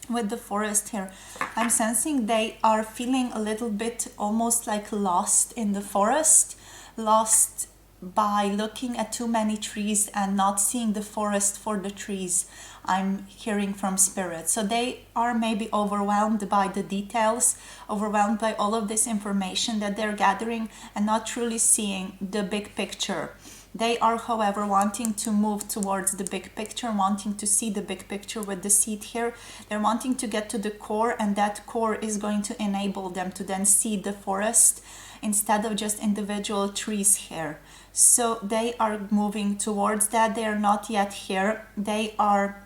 With the forest here, I'm sensing they are feeling a little bit almost like lost in the forest, lost by looking at too many trees and not seeing the forest for the trees. I'm hearing from spirit. So they are maybe overwhelmed by the details, overwhelmed by all of this information that they're gathering and not truly seeing the big picture. They are, however, wanting to move towards the big picture, wanting to see the big picture with the seed here. They're wanting to get to the core, and that core is going to enable them to then see the forest instead of just individual trees here. So they are moving towards that. They are not yet here. They are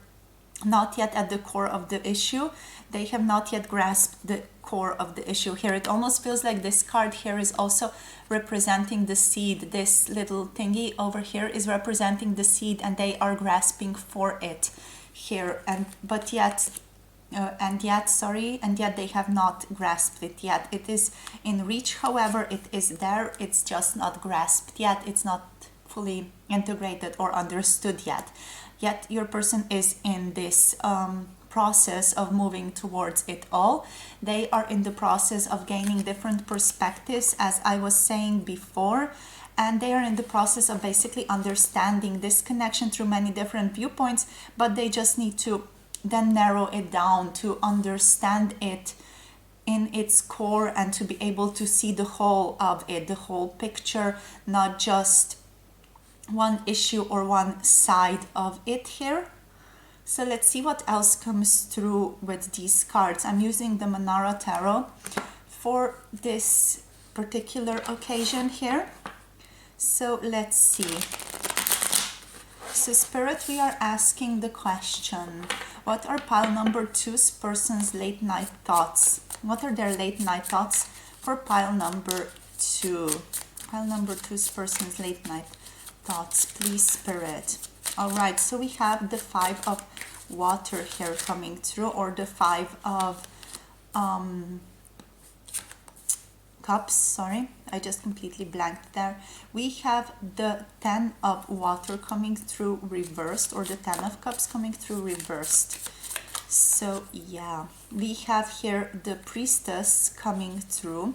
not yet at the core of the issue. They have not yet grasped the core of the issue here. It almost feels like this card here is also representing the seed. This little thingy over here is representing the seed, and they are grasping for it here, and yet they have not grasped it yet. It is in reach, however, it is there. It's just not grasped yet. It's not fully integrated or understood yet. Yet your person is in this process of moving towards it all. They are in the process of gaining different perspectives, as I was saying before, and they are in the process of basically understanding this connection through many different viewpoints, but they just need to then narrow it down to understand it in its core and to be able to see the whole of it, the whole picture, not just one issue or one side of it here. So let's see what else comes through with these cards. I'm using the Manara Tarot for this particular occasion here. So let's see. So Spirit, we are asking the question, what are pile number 2's person's late night thoughts? What are their late night thoughts for pile number 2? Pile number 2's person's late night thoughts, please, Spirit. All right, so we have the 5 of water here coming through, or the 5 of cups. Sorry, I just completely blanked there. We have the 10 of water coming through reversed, or the 10 of cups coming through reversed. So yeah, we have here the priestess coming through.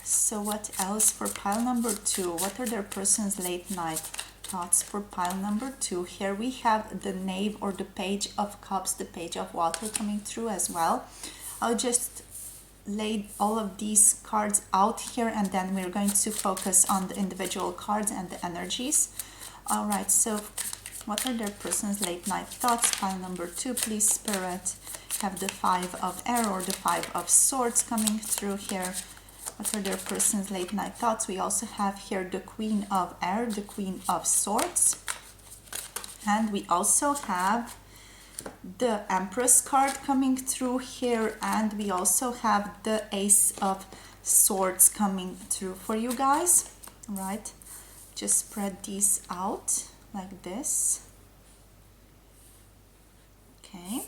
So what else for pile number 2? What are their person's late night thoughts for pile number 2? Here we have the knave, or the page of cups, the page of water coming through as well. I'll just lay all of these cards out here, and then we're going to focus on the individual cards and the energies. All right, so what are their person's late night thoughts? Pile number 2, please, Spirit. Have the 5 of air, or the 5 of swords coming through here. What are their person's late night thoughts? We also have here the Queen of Air, the Queen of Swords. And we also have the Empress card coming through here. And we also have the Ace of Swords coming through for you guys. Right? Just spread these out like this. Okay.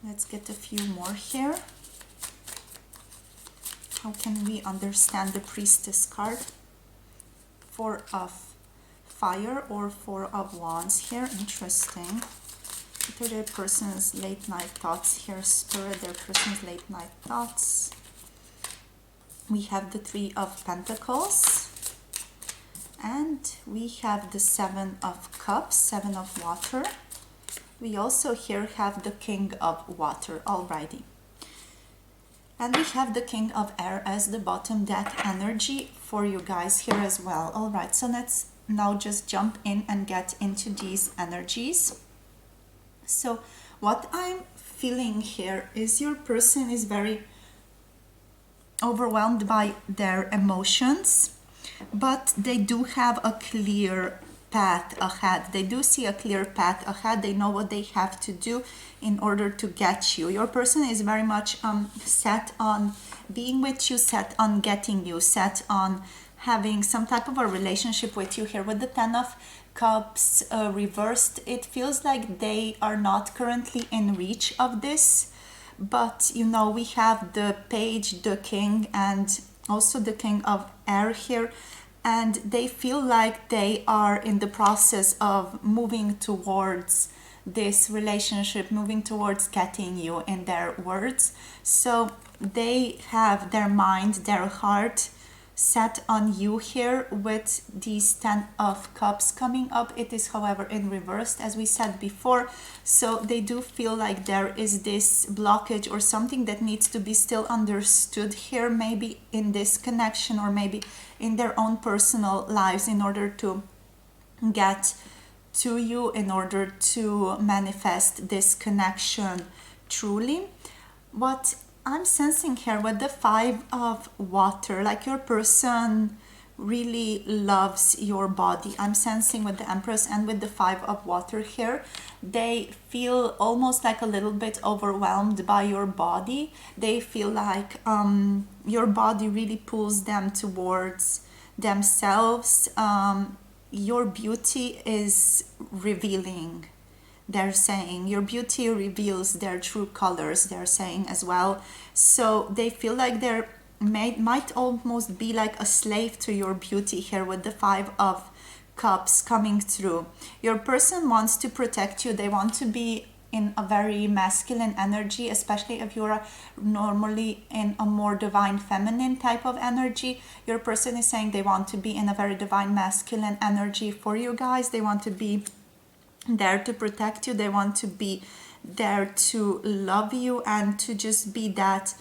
Let's get a few more here. How can we understand the Priestess card? 4 of fire, or 4 of wands here. Interesting. What are their person's late night thoughts here, Spirit? Their person's late night thoughts. We have the 3 of pentacles. And we have the 7 of cups, 7 of water. We also here have the King of water. Alrighty. And we have the King of Air as the bottom deck energy for you guys here as well. All right, so let's now just jump in and get into these energies. So what I'm feeling here is your person is very overwhelmed by their emotions, but they do have a clear path ahead. They do see a clear path ahead. They know what they have to do in order to get you. Your person is very much set on being with you, set on getting you, set on having some type of a relationship with you here with the 10 of Cups reversed, it feels like they are not currently in reach of this. But you know, we have the page, the king, and also the king of air here, and they feel like they are in the process of moving towards this relationship, moving towards getting you, in their words. So they have their mind, their heart set on you here with these 10 of cups coming up. It is however in reversed, as we said before, so they do feel like there is this blockage or something that needs to be still understood here, maybe in this connection or maybe in their own personal lives, in order to get to you, in order to manifest this connection truly. What I'm sensing here with the 5 of water, like your person really loves your body. I'm sensing with the Empress and with the 5 of water here, they feel almost like a little bit overwhelmed by your body. They feel like your body really pulls them towards themselves. Your beauty is revealing, they're saying. Your beauty reveals their true colors, they're saying as well. So they feel like they're might almost be like a slave to your beauty here with the 5 of cups coming through. Your person wants to protect you. They want to be in a very masculine energy, especially if you're normally in a more divine feminine type of energy. Your person is saying they want to be in a very divine masculine energy for you guys. They want to be there to protect you. They want to be there to love you and to just be that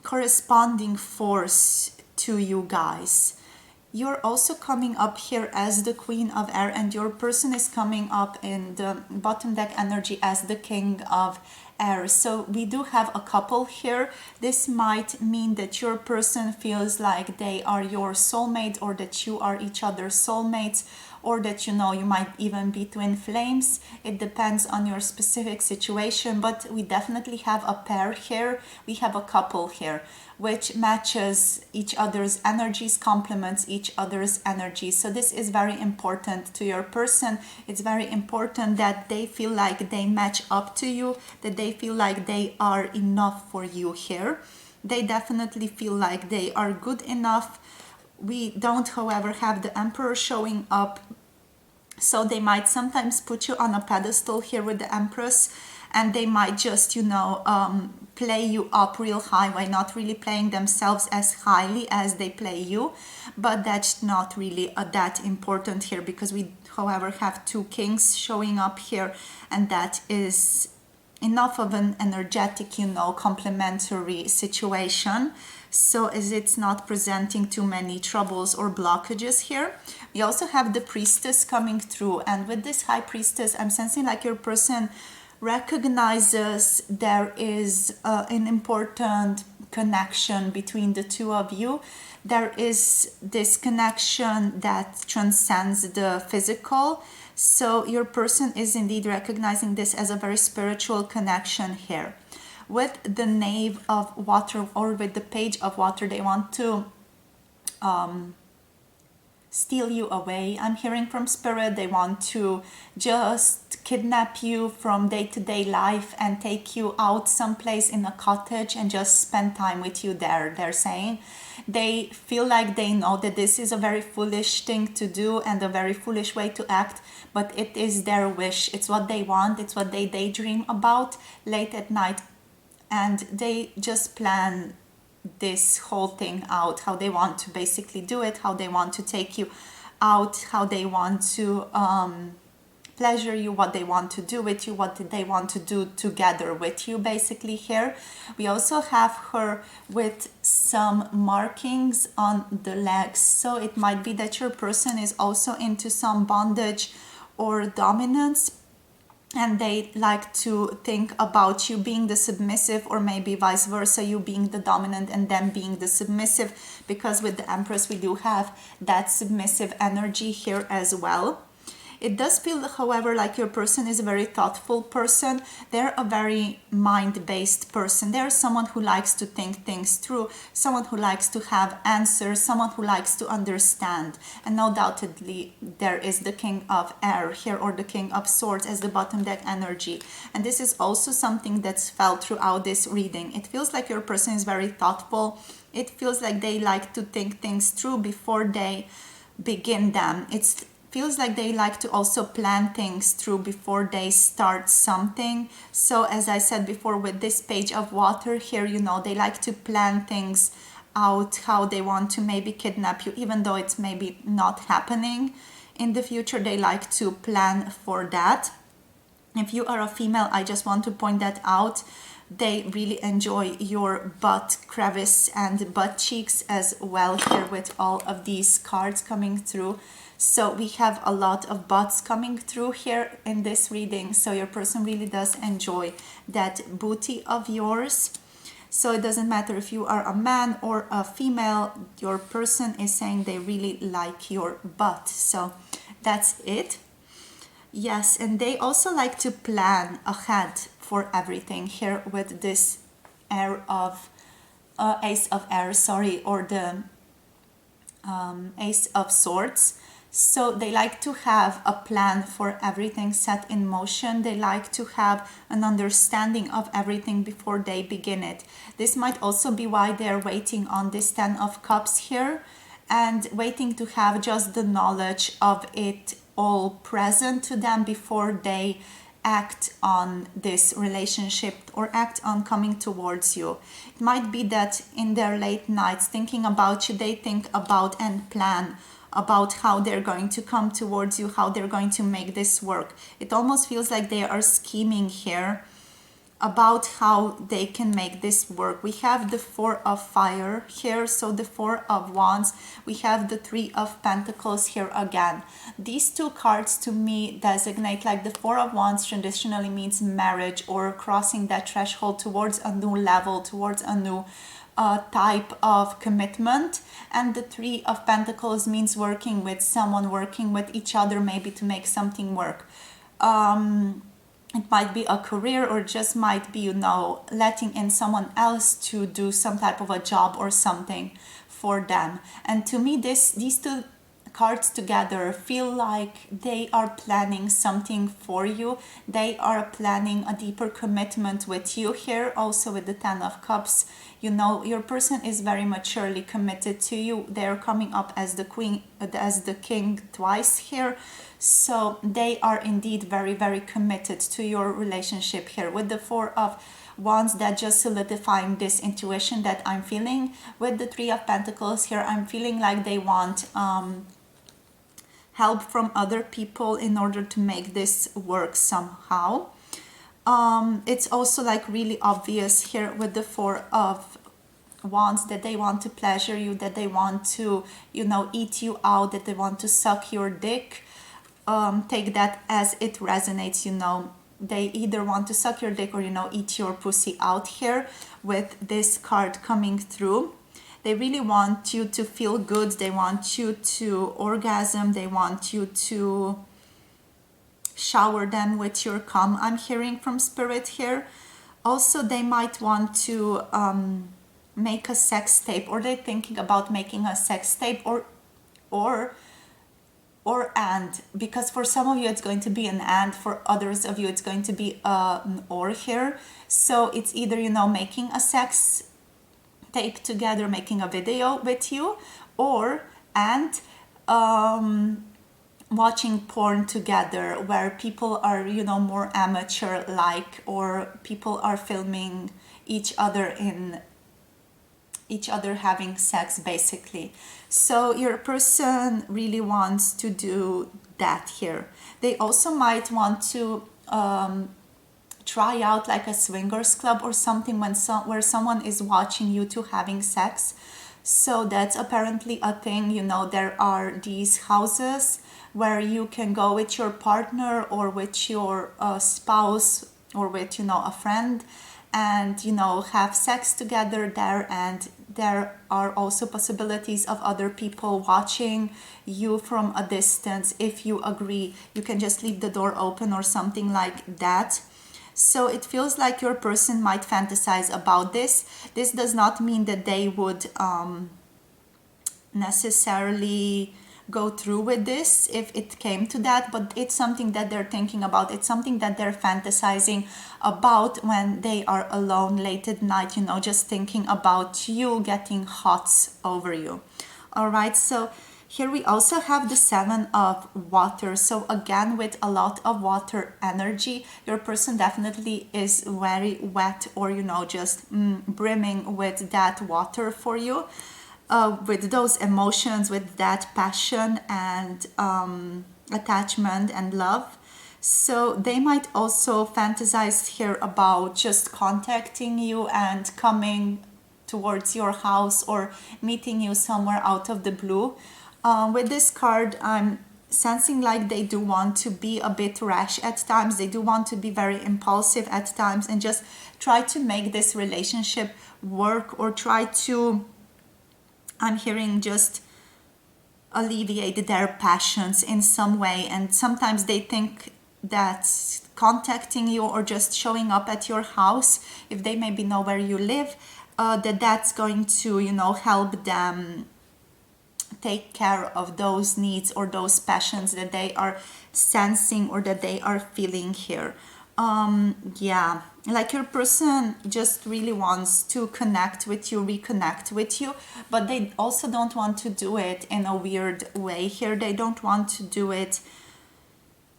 corresponding force to you guys. You're also coming up here as the Queen of Air, and your person is coming up in the bottom deck energy as the King of Air. So we do have a couple here. This might mean that your person feels like they are your soulmate, or that you are each other's soulmates, or that, you know, you might even be twin flames. It depends on your specific situation, but we definitely have a pair here. We have a couple here, which matches each other's energies, complements each other's energies. So this is very important to your person. It's very important that they feel like they match up to you, that they feel like they are enough for you here. They definitely feel like they are good enough. We don't, however, have the Emperor showing up, so they might sometimes put you on a pedestal here with the Empress, and they might just, you know, play you up real high by not really playing themselves as highly as they play you. But that's not really that important here, because we, however, have 2 kings showing up here, and that is enough of an energetic, you know, complementary situation. So as it's not presenting too many troubles or blockages here. We also have the Priestess coming through, and with this High Priestess, I'm sensing like your person recognizes there is an important connection between the 2 of you. There is this connection that transcends the physical. So your person is indeed recognizing this as a very spiritual connection here. With the Knave of Water, or with the Page of Water, they want to steal you away. I'm hearing from Spirit. They want to just kidnap you from day-to-day life and take you out someplace in a cottage and just spend time with you there, they're saying. They feel like they know that this is a very foolish thing to do and a very foolish way to act, but it is their wish. It's what they want. It's what they daydream about late at night. And they just plan this whole thing out, how they want to basically do it, how they want to take you out, how they want to pleasure you, what they want to do with you, what they want to do together with you, basically here. We also have her with some markings on the legs. So it might be that your person is also into some bondage or dominance, and they like to think about you being the submissive, or maybe vice versa, you being the dominant and them being the submissive, because with the Empress we do have that submissive energy here as well. It does feel, however, like your person is a very thoughtful person. They're a very mind-based person. They're someone who likes to think things through, someone who likes to have answers, someone who likes to understand. And no doubtedly, there is the King of Air here, or the King of Swords as the bottom deck energy. And this is also something that's felt throughout this reading. It feels like your person is very thoughtful. It feels like they like to think things through before they begin them. It feels like they like to also plan things through before they start something. So as I said before, with this Page of Water here, you know, they like to plan things out, how they want to maybe kidnap you, even though it's maybe not happening in the future. They like to plan for that. If you are a female, I just want to point that out. They really enjoy your butt crevice and butt cheeks as well here with all of these cards coming through. So we have a lot of butts coming through here in this reading. So your person really does enjoy that booty of yours. So it doesn't matter if you are a man or a female, your person is saying they really like your butt. So that's it. Yes, and they also like to plan ahead for everything here with this Ace of Air, or the Ace of Swords. So they like to have a plan for everything set in motion. They like to have an understanding of everything before they begin it. This might also be why they're waiting on this Ten of Cups here and waiting to have just the knowledge of it all present to them before they act on this relationship or act on coming towards you. It might be that in their late nights thinking about you, they think about and plan about how they're going to come towards you, how they're going to make this work. It almost feels like they are scheming here about how they can make this work. We have the Four of Fire here, so the Four of Wands. We have the Three of Pentacles here again. These two cards to me designate, like the Four of Wands traditionally means marriage or crossing that threshold towards a new level, towards a new type of commitment. And the Three of Pentacles means working with someone, working with each other, maybe to make something work. It might be a career, or just might be, you know, letting in someone else to do some type of a job or something for them. And to me, these two cards together feel like they are planning something for you. They are planning a deeper commitment with you here. Also with the Ten of Cups, you know, your person is very maturely committed to you. They're coming up as the queen, as the king twice here. So they are indeed very, very committed to your relationship here. With the Four of Wands, that just solidifying this intuition that I'm feeling. With the Three of Pentacles here, I'm feeling like they want help from other people in order to make this work somehow. It's also like really obvious here with the Four of Wands that they want to pleasure you, that they want to, you know, eat you out, that they want to suck your dick. Take that as it resonates, you know. They either want to suck your dick or, you know, eat your pussy out here with this card coming through. They really want you to feel good. They want you to orgasm. They want you to shower them with your cum, I'm hearing from Spirit here. Also, they might want to make a sex tape, or they're thinking about making a sex tape, and because for some of you it's going to be an and, for others of you it's going to be an or here. So it's either, you know, making a sex tape together, making a video with you, or watching porn together, where people are, you know, more amateur like, or people are filming each other having sex basically. So your person really wants to do that here. They also might want to try out like a swingers club or something where someone is watching you two having sex. So that's apparently a thing, you know. There are these houses where you can go with your partner or with your spouse or with, you know, a friend, and, you know, have sex together there, and there are also possibilities of other people watching you from a distance. If you agree, you can just leave the door open or something like that. So it feels like your person might fantasize about this. This does not mean that they would necessarily go through with this if it came to that, but it's something that they're thinking about. It's something that they're fantasizing about when they are alone late at night, you know, just thinking about you, getting hot over you. All right, so here we also have the Seven of Water. So again, with a lot of water energy, your person definitely is very wet, or you know, just brimming with that water for you. With those emotions, with that passion and attachment and love. So they might also fantasize here about just contacting you and coming towards your house or meeting you somewhere out of the blue. With this card, I'm sensing like they do want to be a bit rash at times. They do want to be very impulsive at times and just try to make this relationship work, or try to, I'm hearing, just alleviate their passions in some way. And sometimes they think that contacting you or just showing up at your house, if they maybe know where you live, that's going to, you know, help them take care of those needs or those passions that they are sensing or that they are feeling here. Yeah, like your person just really wants to connect with you, reconnect with you, but they also don't want to do it in a weird way here. They don't want to do it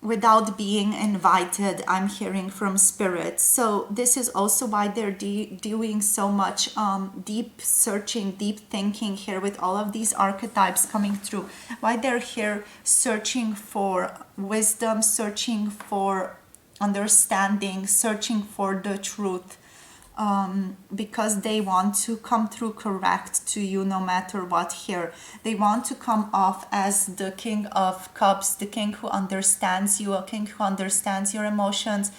without being invited, I'm hearing from spirit. So this is also why they're doing so much deep searching, deep thinking here with all of these archetypes coming through. Why they're here searching for wisdom, searching for understanding, searching for the truth, because they want to come through correct to you no matter what here. They want to come off as the King of Cups, the king who understands you, a king who understands your emotions,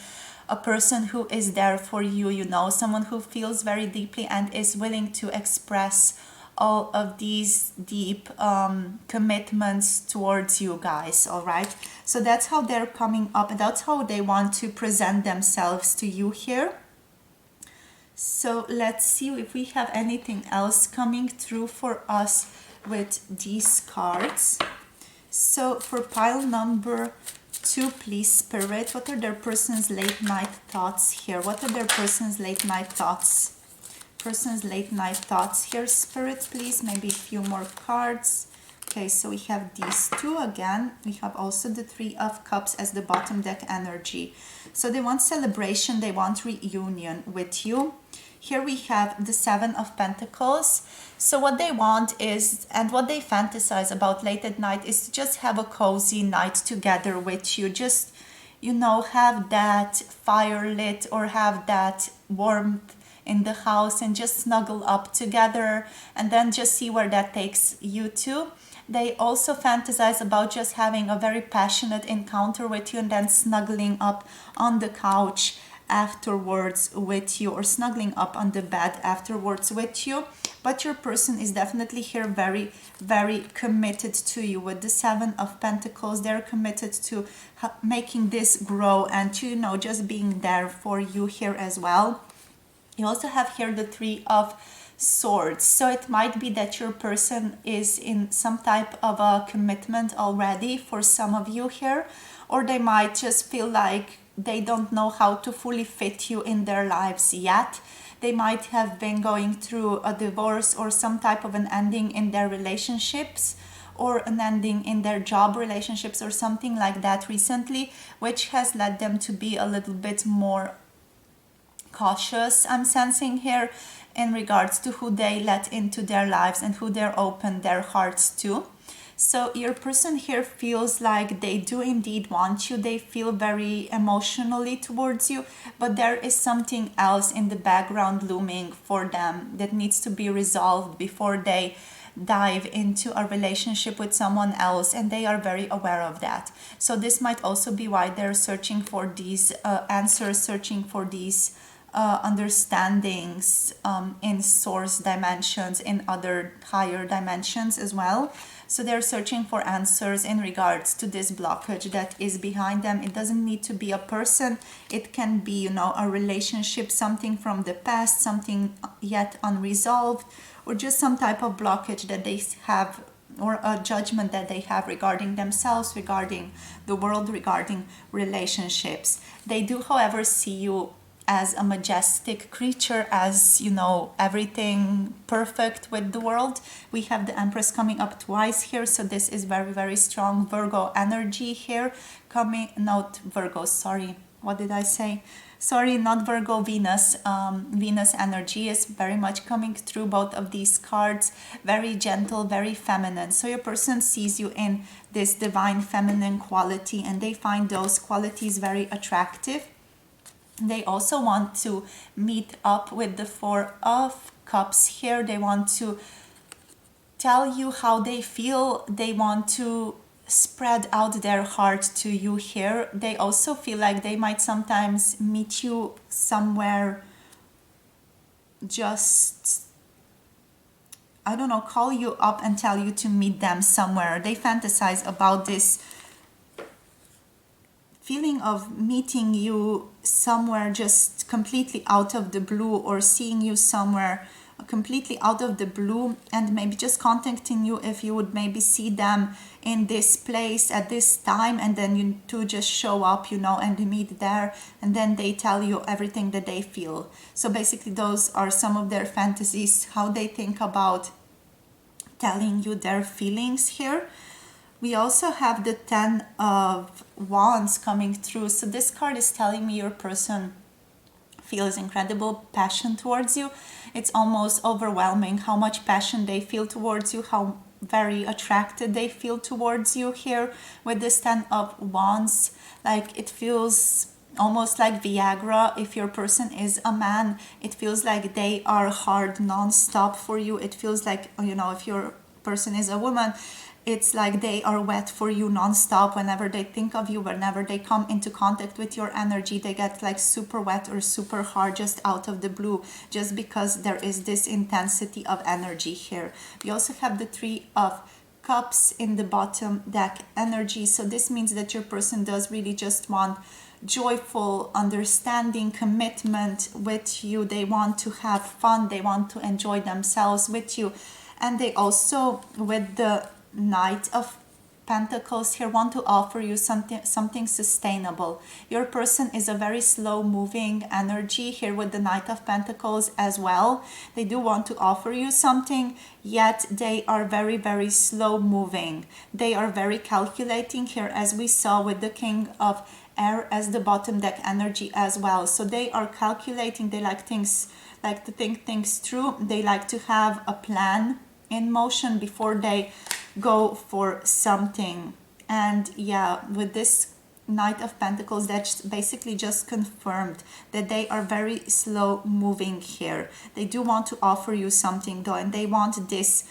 a person who is there for you, you know, someone who feels very deeply and is willing to express all of these deep commitments towards you guys. All right, so that's how they're coming up, and that's how they want to present themselves to you here. So let's see if we have anything else coming through for us with these cards. So for pile number 2, please, Spirit, what are their person's late night thoughts here? What are their person's late night thoughts? Person's late night thoughts here, Spirit, please. Maybe a few more cards. Okay, so we have these two again. We have also the Three of Cups as the bottom deck energy. So they want celebration, they want reunion with you. Here we have the Seven of Pentacles. So what they want is, and what they fantasize about late at night, is to just have a cozy night together with you. Just, you know, have that fire lit or have that warmth in the house and just snuggle up together and then just see where that takes you to. They also fantasize about just having a very passionate encounter with you and then snuggling up on the couch afterwards with you, or snuggling up on the bed afterwards with you. But your person is definitely here very, very committed to you. With the Seven of Pentacles, they're committed to making this grow and to, you know, just being there for you here as well. You also have here the Three of Swords. So it might be that your person is in some type of a commitment already for some of you here, or they might just feel like they don't know how to fully fit you in their lives yet. They might have been going through a divorce or some type of an ending in their relationships, or an ending in their job relationships or something like that recently, which has led them to be a little bit more cautious, I'm sensing here, in regards to who they let into their lives and who they're open their hearts to. So your person here feels like they do indeed want you. They feel very emotionally towards you, but there is something else in the background looming for them that needs to be resolved before they dive into a relationship with someone else, and they are very aware of that. So this might also be why they're searching for these answers, searching for these understandings in source dimensions, in other higher dimensions as well. So they're searching for answers in regards to this blockage that is behind them. It doesn't need to be a person. It can be, you know, a relationship, something from the past, something yet unresolved, or just some type of blockage that they have, or a judgment that they have regarding themselves, regarding the world, regarding relationships. They do, however, see you as a majestic creature, as, you know, everything perfect with the world. We have the Empress coming up twice here, so this is very, very strong Virgo energy here coming. Not Virgo, sorry, what did I say? Sorry, not Virgo, Venus. Venus energy is very much coming through both of these cards. Very gentle, very feminine. So your person sees you in this divine feminine quality, and they find those qualities very attractive. They also want to meet up with the Four of Cups here. They want to tell you how they feel. They want to spread out their heart to you here. They also feel like they might sometimes meet you somewhere, just, I don't know, call you up and tell you to meet them somewhere. They fantasize about this feeling of meeting you somewhere just completely out of the blue, or seeing you somewhere completely out of the blue, and maybe just contacting you if you would maybe see them in this place at this time, and then you two just show up, you know, and meet there, and then they tell you everything that they feel. So basically those are some of their fantasies, how they think about telling you their feelings here. We also have the Ten of Wands coming through. So this card is telling me your person feels incredible passion towards you. It's almost overwhelming how much passion they feel towards you, how very attracted they feel towards you here with this Ten of Wands. Like, it feels almost like Viagra. If your person is a man, it feels like they are hard non-stop for you. It feels like, you know, if your person is a woman, it's like they are wet for you non-stop. Whenever they think of you, whenever they come into contact with your energy, they get like super wet or super hard just out of the blue, just because there is this intensity of energy here. We also have the Three of Cups in the bottom deck energy. So this means that your person does really just want joyful, understanding, commitment with you. They want to have fun. They want to enjoy themselves with you. And they also, with the Knight of Pentacles here, want to offer you something sustainable. Your person is a very slow moving energy here with the Knight of Pentacles as well. They do want to offer you something, yet they are very, very slow moving. They are very calculating here, as we saw with the King of Air as the bottom deck energy as well. So they are calculating. They like to think things through. They like to have a plan in motion before they go for something. And yeah, with this Knight of Pentacles, that's basically just confirmed that they are very slow moving here. They do want to offer you something though, and they want this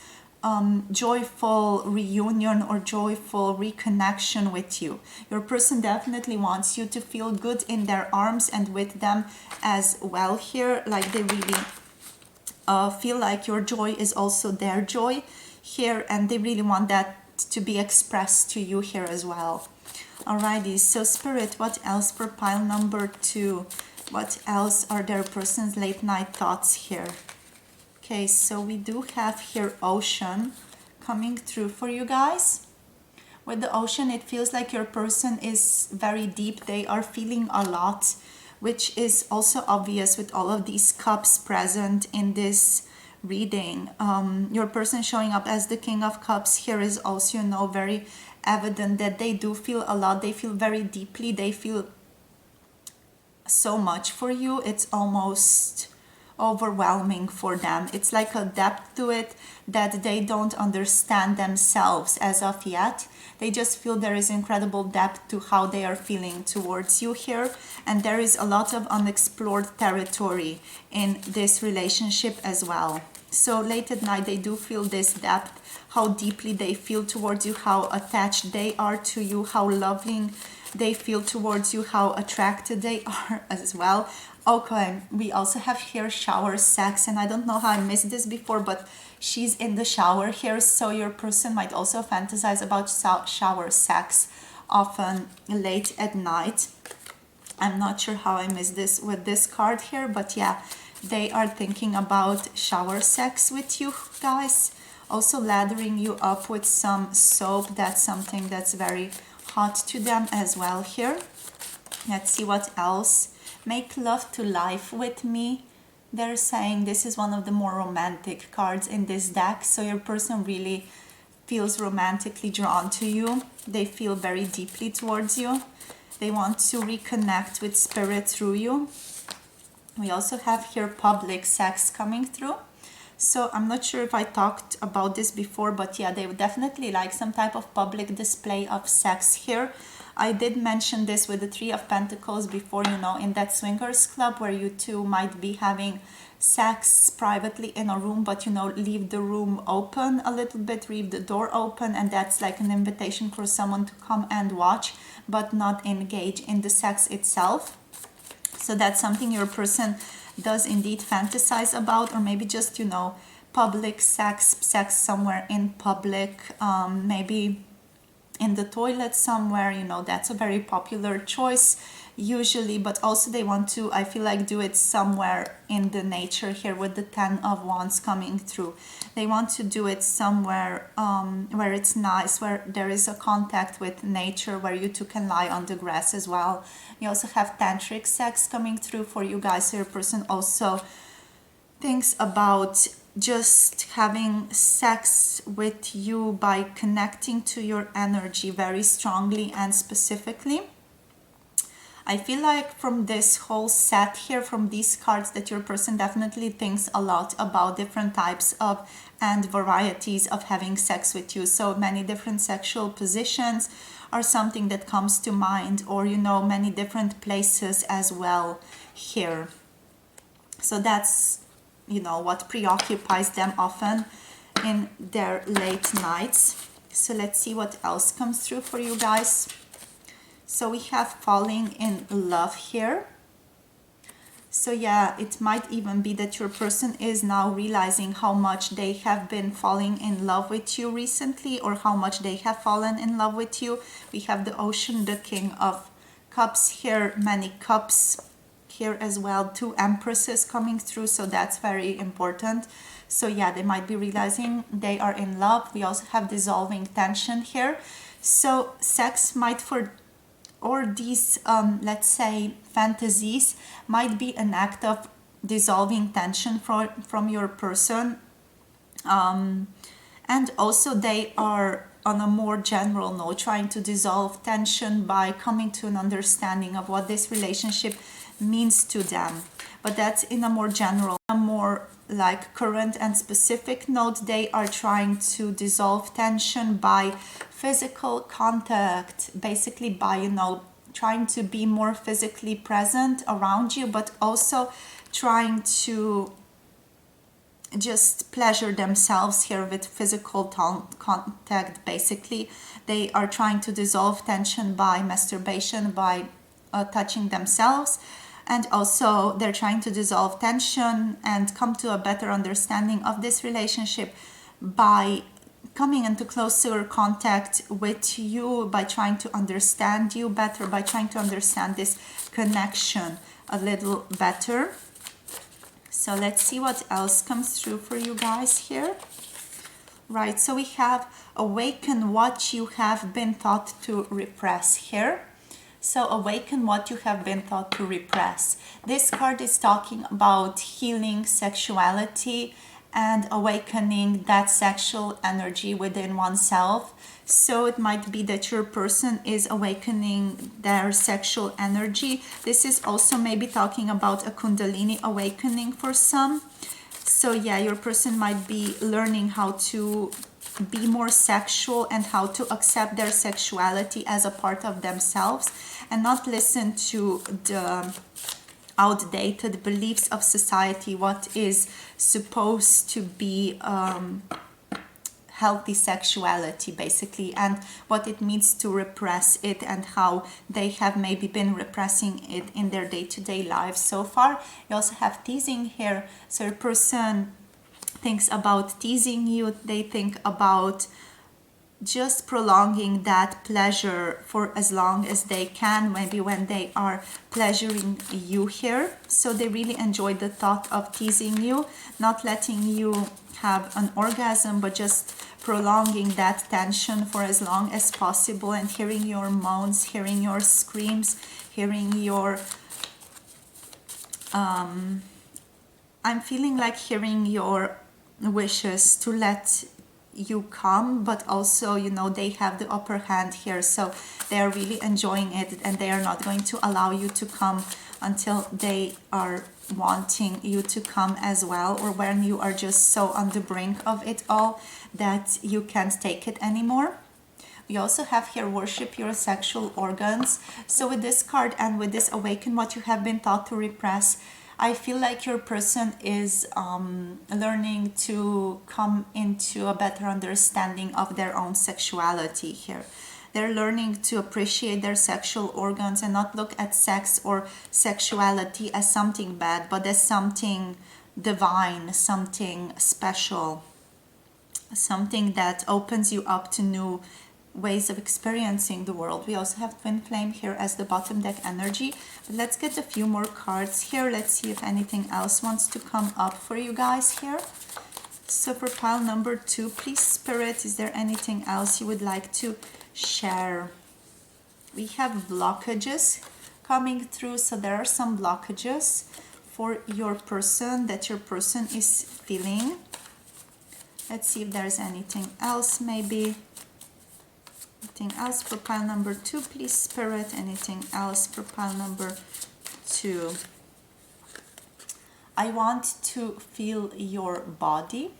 joyful reunion or joyful reconnection with you. Your person definitely wants you to feel good in their arms and with them as well here. Like, they really feel like your joy is also their joy here, and they really want that to be expressed to you here as well. Alrighty, so Spirit, what else for pile number 2? What else are their person's late night thoughts here? Okay, so we do have here Ocean coming through for you guys. With the Ocean, it feels like your person is very deep. They are feeling a lot, which is also obvious with all of these cups present in this reading. Your person showing up as the King of Cups here is also, you know, very evident that they do feel a lot. They feel very deeply. They feel so much for you. It's almost overwhelming for them. It's like a depth to it that they don't understand themselves as of yet. They just feel there is incredible depth to how they are feeling towards you here, and there is a lot of unexplored territory in this relationship as well. So late at night, they do feel this depth, how deeply they feel towards you, how attached they are to you, how loving they feel towards you, how attracted they are as well. Okay, we also have here shower sex, and I don't know how I missed this before, but she's in the shower here, so your person might also fantasize about shower sex, often late at night. I'm not sure how I missed this with this card here, but yeah, they are thinking about shower sex with you guys. Also lathering you up with some soap, that's something that's very hot to them as well here. Let's see what else. Make love to life with me. They're saying this is one of the more romantic cards in this deck, so your person really feels romantically drawn to you. They feel very deeply towards you. They want to reconnect with spirit through you. We also have here public sex coming through. So I'm not sure if I talked about this before, but yeah, they would definitely like some type of public display of sex here. I did mention this with the Three of Pentacles before, you know, in that swingers club where you two might be having sex privately in a room, but you know, leave the room open a little bit, leave the door open, and that's like an invitation for someone to come and watch, but not engage in the sex itself. So that's something your person does indeed fantasize about, or maybe just, you know, public sex somewhere in public, maybe in the toilet somewhere, you know, that's a very popular choice usually, but also they want to, I feel like, do it somewhere in the nature here with the Ten of Wands coming through. They want to do it somewhere where it's nice, where there is a contact with nature, where you two can lie on the grass as well. You also have tantric sex coming through for you guys, so your person also thinks about just having sex with you by connecting to your energy very strongly and specifically. I feel like from this whole set here, from these cards, that your person definitely thinks a lot about different types of and varieties of having sex with you. So many different sexual positions are something that comes to mind, or you know, many different places as well here. So that's, you know, what preoccupies them often in their late nights. So let's see what else comes through for you guys. So we have falling in love here. So yeah, it might even be that your person is now realizing how much they have been falling in love with you recently, or how much they have fallen in love with you. We have the Ocean, the King of Cups here, many cups here as well, two Empresses coming through, so that's very important. So yeah, they might be realizing they are in love. We also have dissolving tension here. So sex might or these, let's say, fantasies might be an act of dissolving tension from your person. And also they are, on a more general note, trying to dissolve tension by coming to an understanding of what this relationship means to them. But that's in a more general, a more like current and specific note. They are trying to dissolve tension by physical contact, basically by, you know, trying to be more physically present around you, but also trying to just pleasure themselves here with physical contact. Basically, they are trying to dissolve tension by masturbation, by touching themselves. And also they're trying to dissolve tension and come to a better understanding of this relationship by coming into closer contact with you, by trying to understand you better, by trying to understand this connection a little better. So let's see what else comes through for you guys here. Right, so we have awaken what you have been taught to repress here. So awaken what you have been taught to repress. This card is talking about healing sexuality and awakening that sexual energy within oneself. So it might be that your person is awakening their sexual energy. This is also maybe talking about a Kundalini awakening for some. So yeah, your person might be learning how to be more sexual and how to accept their sexuality as a part of themselves and not listen to the outdated beliefs of society, what is supposed to be healthy sexuality basically, and what it means to repress it, and how they have maybe been repressing it in their day-to-day lives so far. You also have teasing here, so your person thinks about teasing you. They think about just prolonging that pleasure for as long as they can, maybe when they are pleasuring you here. So they really enjoy the thought of teasing you, not letting you have an orgasm, but just prolonging that tension for as long as possible, and hearing your moans, hearing your screams, hearing your I'm feeling like hearing your wishes to let you come, but also, you know, they have the upper hand here, so they are really enjoying it, and they are not going to allow you to come until they are wanting you to come as well, or when you are just so on the brink of it all that you can't take it anymore. We also have here worship your sexual organs. So with this card and with this awaken what you have been taught to repress, I feel like your person is learning to come into a better understanding of their own sexuality here. They're learning to appreciate their sexual organs and not look at sex or sexuality as something bad, but as something divine, something special, something that opens you up to new ways of experiencing the world. We also have twin flame here as the bottom deck energy, but let's get a few more cards here. Let's see if anything else wants to come up for you guys here. So for pile number 2, please Spirit, is there anything else you would like to share? We have blockages coming through, so there are some blockages for your person that your person is feeling. Let's see if there's anything else, maybe. Anything else for pile number 2, please Spirit? Anything else for pile number 2? I want to feel your body.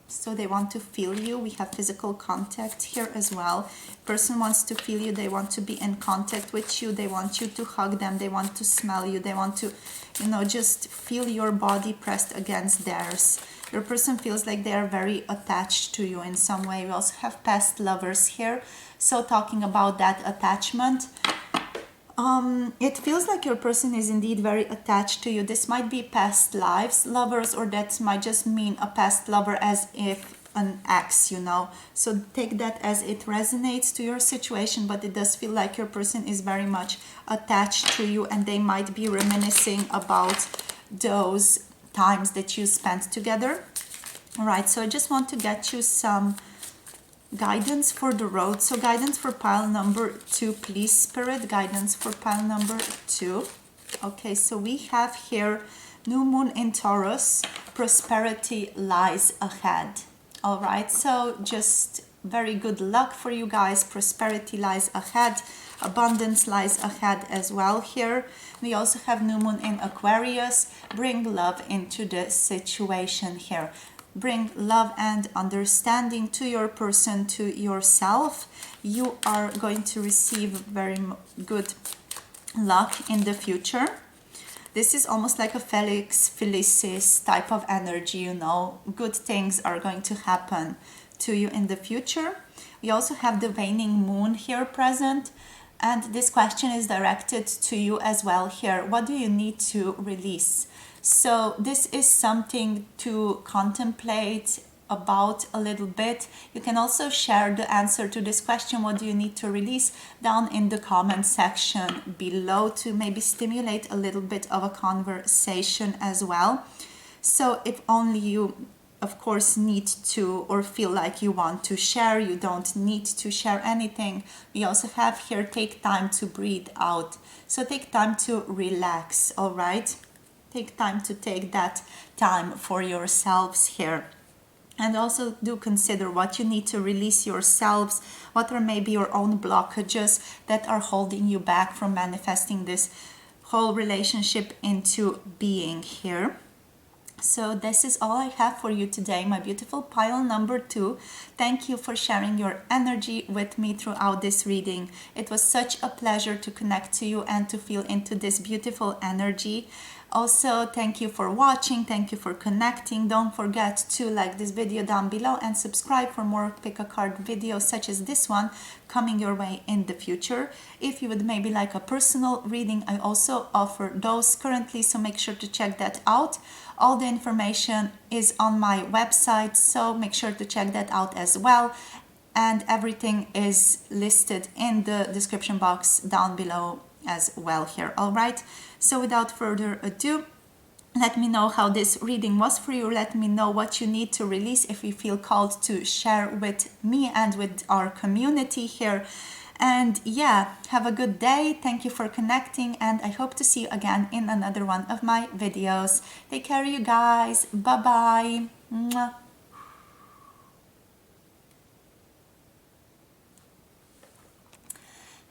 So they want to feel you. We have physical contact here as well. Person wants to feel you. They want to be in contact with you. They want you to hug them. They want to smell you. They want to, you know, just feel your body pressed against theirs. Your person feels like they are very attached to you in some way. We also have past lovers here. So talking about that attachment, it feels like your person is indeed very attached to you. This might be past lives lovers, or that might just mean a past lover as if an ex, you know. So take that as it resonates to your situation, but it does feel like your person is very much attached to you, and they might be reminiscing about those times that you spent together. All right, so I just want to get you some guidance for the road. So guidance for pile number 2, please Spirit. Guidance for pile number 2. Okay, so we have here new moon in Taurus. Prosperity lies ahead. All right, so just very good luck for you guys. Prosperity lies ahead. Abundance lies ahead as well here. We also have new moon in Aquarius. Bring love into the situation here. Bring love and understanding to your person, to yourself. You are going to receive very good luck in the future. This is almost like a Felix Felicis type of energy, you know. Good things are going to happen to you in the future. We also have the waning moon here present. And this question is directed to you as well here. What do you need to release? So this is something to contemplate about a little bit. You can also share the answer to this question, what do you need to release, down in the comment section below to maybe stimulate a little bit of a conversation as well. So if only you, of course, need to or feel like you want to share, you don't need to share anything. We also have here, take time to breathe out. So take time to relax, all right? Take time to take that time for yourselves here. And also do consider what you need to release yourselves, what are maybe your own blockages that are holding you back from manifesting this whole relationship into being here. So this is all I have for you today, my beautiful pile number 2. Thank you for sharing your energy with me throughout this reading. It was such a pleasure to connect to you and to feel into this beautiful energy. Also, thank you for watching, thank you for connecting. Don't forget to like this video down below and subscribe for more pick a card videos such as this one coming your way in the future. If you would maybe like a personal reading, I also offer those currently, so make sure to check that out. All the information is on my website, so make sure to check that out as well. And everything is listed in the description box down below as well here. All right, so without further ado, let me know how this reading was for you. Let me know what you need to release if you feel called to share with me and with our community here. And yeah, have a good day. Thank you for connecting, and I hope to see you again in another one of my videos. Take care, you guys. Bye-bye. Mwah.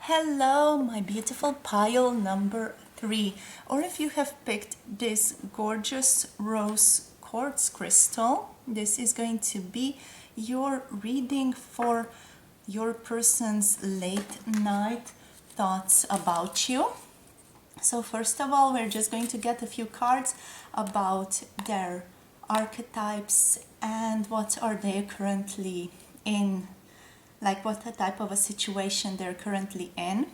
Hello, my beautiful pile number 3. Or if you have picked this gorgeous rose quartz crystal, this is going to be your reading for your person's late night thoughts about you. So first of all, we're just going to get a few cards about their archetypes and what are they currently in, like what type of a situation they're currently in.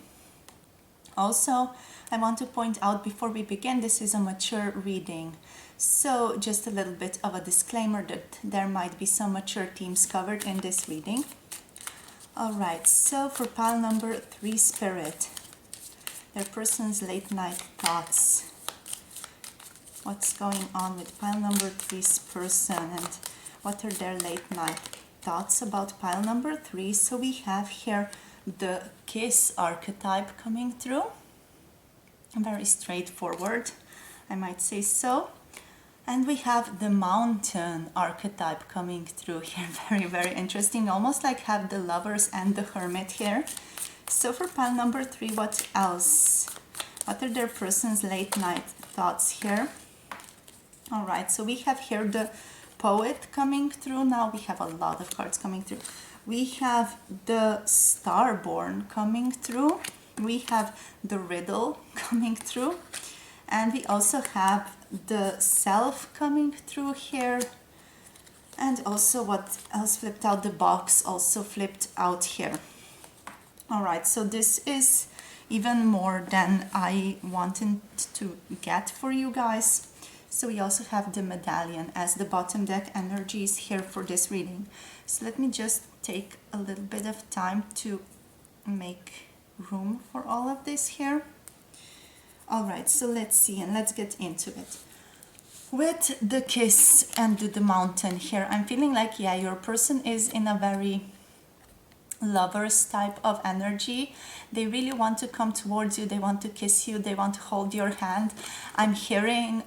Also, I want to point out before we begin, this is a mature reading. So just a little bit of a disclaimer that there might be some mature themes covered in this reading. Alright, so for pile number 3, Spirit, their person's late night thoughts. What's going on with pile number 3's person and what are their late night thoughts about pile number 3? So we have here the kiss archetype coming through. Very straightforward, I might say so. And we have the mountain archetype coming through here. Very, very interesting. Almost like have the lovers and the hermit here. So for pile number 3, what else? What are their person's late night thoughts here? Alright, so we have here the poet coming through. Now we have a lot of cards coming through. We have the starborn coming through. We have the riddle coming through. And we also have the self coming through here. And also what else flipped out? The box also flipped out here. Alright, so this is even more than I wanted to get for you guys. So we also have the medallion as the bottom deck energies here for this reading. So let me just take a little bit of time to make room for all of this here. Alright, so let's see and let's get into it. With the kiss and the mountain here, I'm feeling like, yeah, your person is in a very lovers type of energy. They really want to come towards you, they want to kiss you, they want to hold your hand. I'm hearing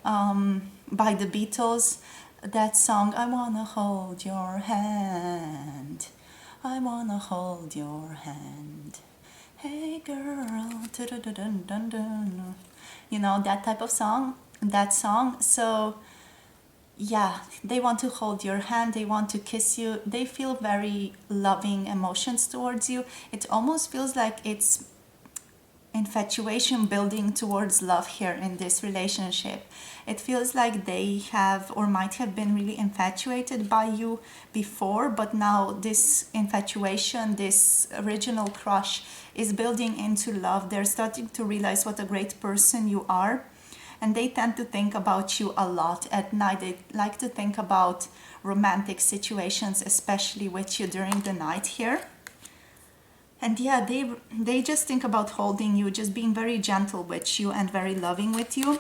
by the Beatles that song, I wanna hold your hand, I wanna hold your hand, hey girl, dun-dun-dun-dun-dun. You know, that type of song, that song. So yeah, they want to hold your hand, they want to kiss you, they feel very loving emotions towards you. It almost feels like it's infatuation building towards love here in this relationship. It feels like they have or might have been really infatuated by you before, but now this infatuation, this original crush is building into love. They're starting to realize what a great person you are. And they tend to think about you a lot at night. They like to think about romantic situations, especially with you during the night here. And yeah, they just think about holding you, just being very gentle with you and very loving with you.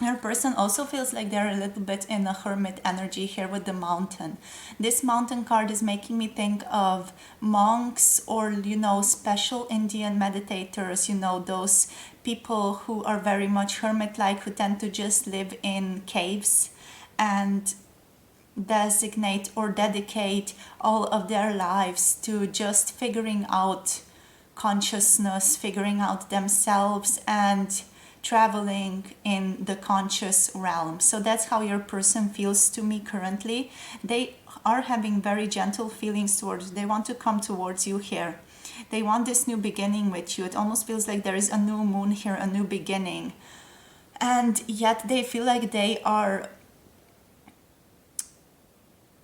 Your person also feels like they're a little bit in a hermit energy here with the mountain. This mountain card is making me think of monks or, you know, special Indian meditators, you know, those people who are very much hermit-like, who tend to just live in caves and designate or dedicate all of their lives to just figuring out consciousness, figuring out themselves, and traveling in the conscious realm. So that's how your person feels to me currently. They are having very gentle feelings towards you. They want to come towards you here. They want this new beginning with you. It almost feels like there is a new moon here, a new beginning. And yet they feel like they are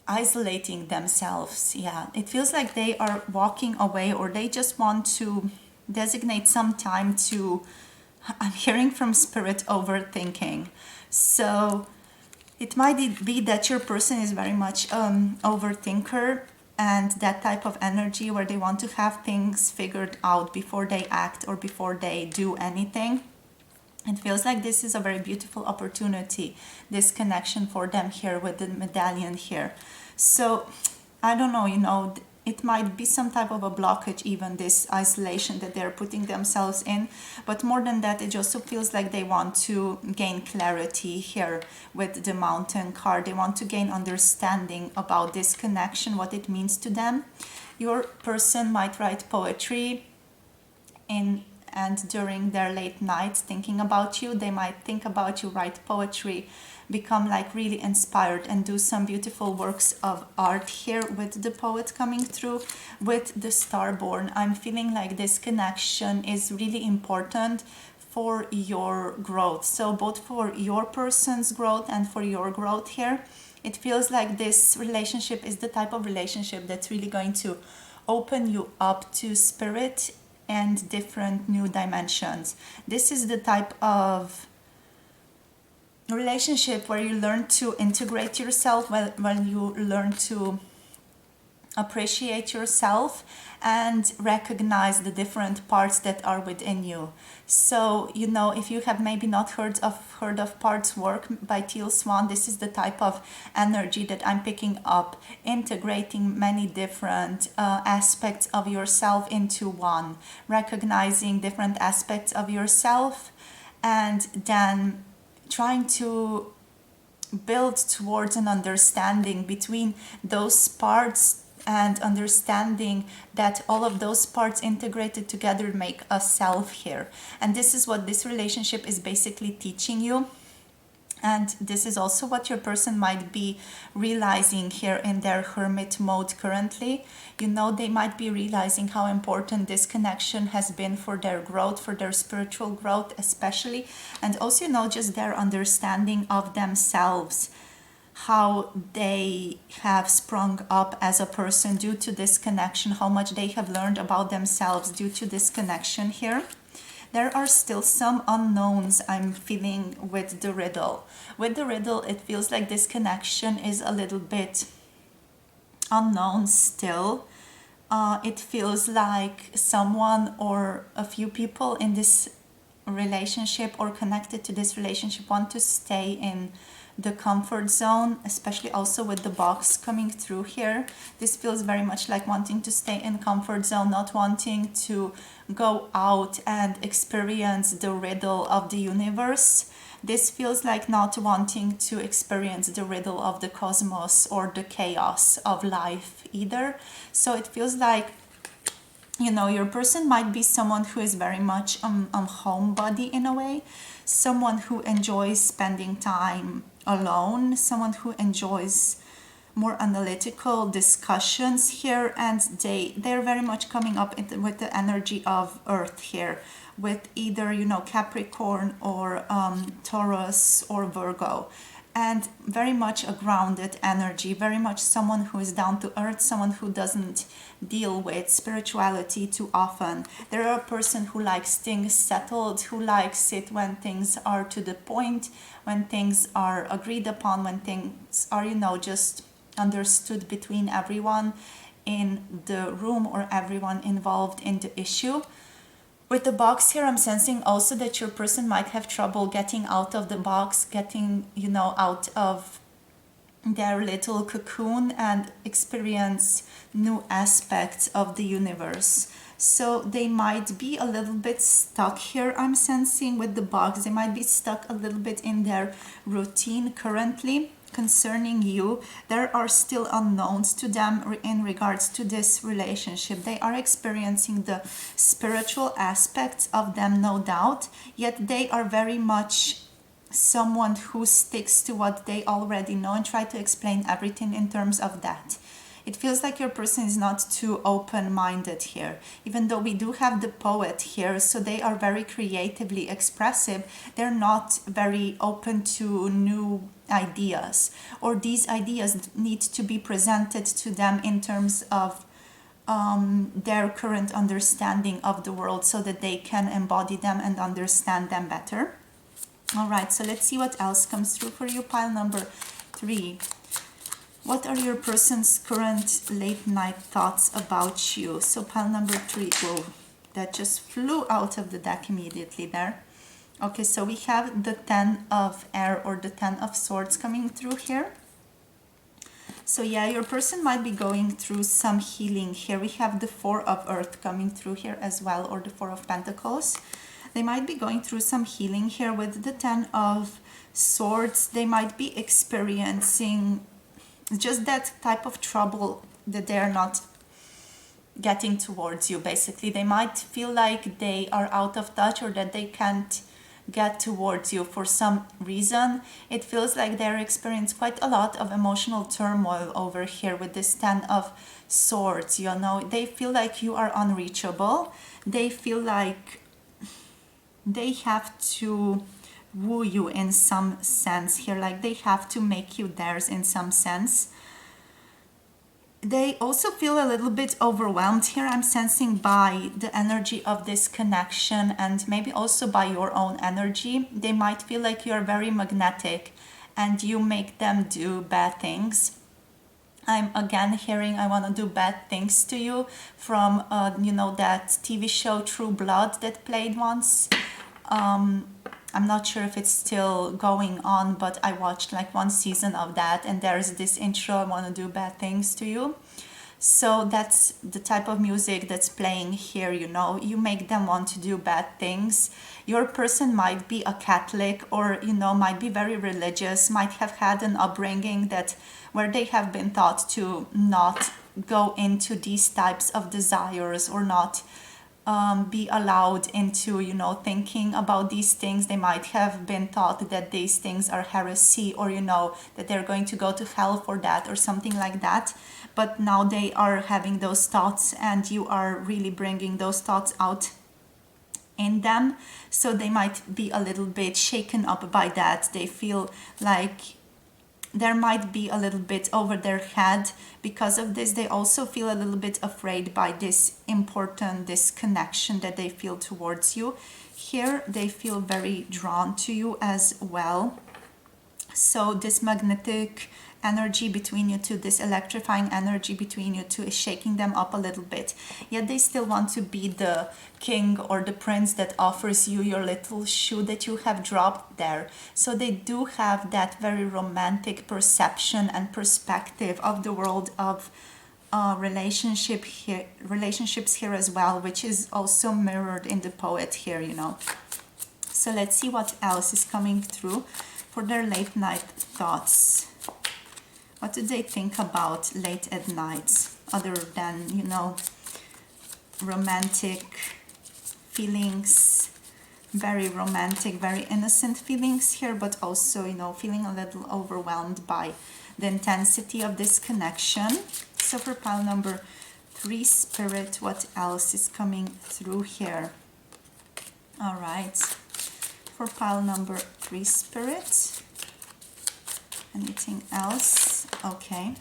isolating themselves. Yeah, it feels like they are walking away, or they just want to designate some time to, I'm hearing from spirit, overthinking. So it might be that your person is very much overthinker, and that type of energy where they want to have things figured out before they act or before they do anything. It feels like this is a very beautiful opportunity, this connection for them here with the medallion here. So I don't know, it might be some type of a blockage, even this isolation that they're putting themselves in. But more than that, it also feels like they want to gain clarity here with the Mountain card. They want to gain understanding about this connection, what it means to them. Your person might write poetry and during their late nights thinking about you. They might think about you, write poetry, become like really inspired, and do some beautiful works of art here with the poet coming through with the Starborn. I'm feeling like this connection is really important for your growth. So both for your person's growth and for your growth here. It feels like this relationship is the type of relationship that's really going to open you up to spirit and different new dimensions. This is the type of relationship where you learn to integrate yourself, when you learn to appreciate yourself and recognize the different parts that are within you. So, if you have maybe not heard of Parts Work by Teal Swan, this is the type of energy that I'm picking up, integrating many different aspects of yourself into one, recognizing different aspects of yourself, and then trying to build towards an understanding between those parts, and understanding that all of those parts integrated together make a self here. And this is what this relationship is basically teaching you. And this is also what your person might be realizing here in their hermit mode currently. They might be realizing how important this connection has been for their growth, for their spiritual growth especially. And also, just their understanding of themselves, how they have sprung up as a person due to this connection, how much they have learned about themselves due to this connection here. There are still some unknowns I'm feeling with the riddle. With the riddle, it feels like this connection is a little bit unknown still. It feels like someone or a few people in this relationship or connected to this relationship want to stay in the comfort zone, especially also with the box coming through here. This feels very much like wanting to stay in comfort zone, not wanting to go out and experience the riddle of the universe. This feels like not wanting to experience the riddle of the cosmos or the chaos of life either. So it feels like your person might be someone who is very much a homebody in a way, someone who enjoys spending time alone, someone who enjoys more analytical discussions here, and they're very much coming up with the energy of Earth here, with either Capricorn or Taurus or Virgo. And very much a grounded energy, very much someone who is down to earth, someone who doesn't deal with spirituality too often. They're a person who likes things settled, who likes it when things are to the point, when things are agreed upon, when things are, just understood between everyone in the room or everyone involved in the issue. With the box here, I'm sensing also that your person might have trouble getting out of the box, getting, out of their little cocoon and experience new aspects of the universe. So they might be a little bit stuck here, I'm sensing, with the box. They might be stuck a little bit in their routine currently, concerning you, there are still unknowns to them in regards to this relationship. They are experiencing the spiritual aspects of them, no doubt, yet they are very much someone who sticks to what they already know and try to explain everything in terms of that. It feels like your person is not too open-minded here, even though we do have the poet here, so they are very creatively expressive. They're not very open to new ideas, or these ideas need to be presented to them in terms of their current understanding of the world so that they can embody them and understand them better. All right, so let's see what else comes through for you. Pile number 3. What are your person's current late night thoughts about you? So pile number 3. Whoa, that just flew out of the deck immediately there. Okay, so we have the 10 of air or the 10 of swords coming through here. So yeah, your person might be going through some healing here. We have the 4 of earth coming through here as well, or the 4 of pentacles. They might be going through some healing here with the 10 of swords. They might be experiencing just that type of trouble that they're not getting towards you. Basically, they might feel like they are out of touch or that they can't get towards you for some reason. It feels like they're experiencing quite a lot of emotional turmoil over here with this 10 of swords. You know, they feel like you are unreachable. They feel like they have to woo you in some sense here, like they have to make you theirs in some sense. They also feel a little bit overwhelmed here, I'm sensing, by the energy of this connection and maybe also by your own energy. They might feel like you're very magnetic and you make them do bad things. I'm again hearing I want to do bad things to you from, you know, that TV show True Blood that played once. I'm not sure if it's still going on, but I watched like one season of that, and there's this intro, I want to do bad things to you. So that's the type of music that's playing here, you know. You make them want to do bad things. Your person might be a Catholic or, you know, might be very religious, might have had an upbringing that where they have been taught to not go into these types of desires or not be allowed into, you know, thinking about these things. They might have been taught that these things are heresy, or, you know, that they're going to go to hell for that or something like that. But now they are having those thoughts and you are really bringing those thoughts out in them. So they might be a little bit shaken up by that. They feel like there might be a little bit over their head because of this. They also feel a little bit afraid by this connection that they feel towards you. Here they feel very drawn to you as well. So this magnetic energy between you two, this electrifying energy between you two is shaking them up a little bit. Yet they still want to be the king or the prince that offers you your little shoe that you have dropped there. So they do have that very romantic perception and perspective of the world of relationships here as well, which is also mirrored in the poet here, you know. So let's see what else is coming through for their late night thoughts. What do they think about late at night, other than, you know, romantic feelings, very romantic, very innocent feelings here, but also, you know, feeling a little overwhelmed by the intensity of this connection. So for pile number 3, Spirit, what else is coming through here? All right. For pile number 3, Spirit, anything else? Okay,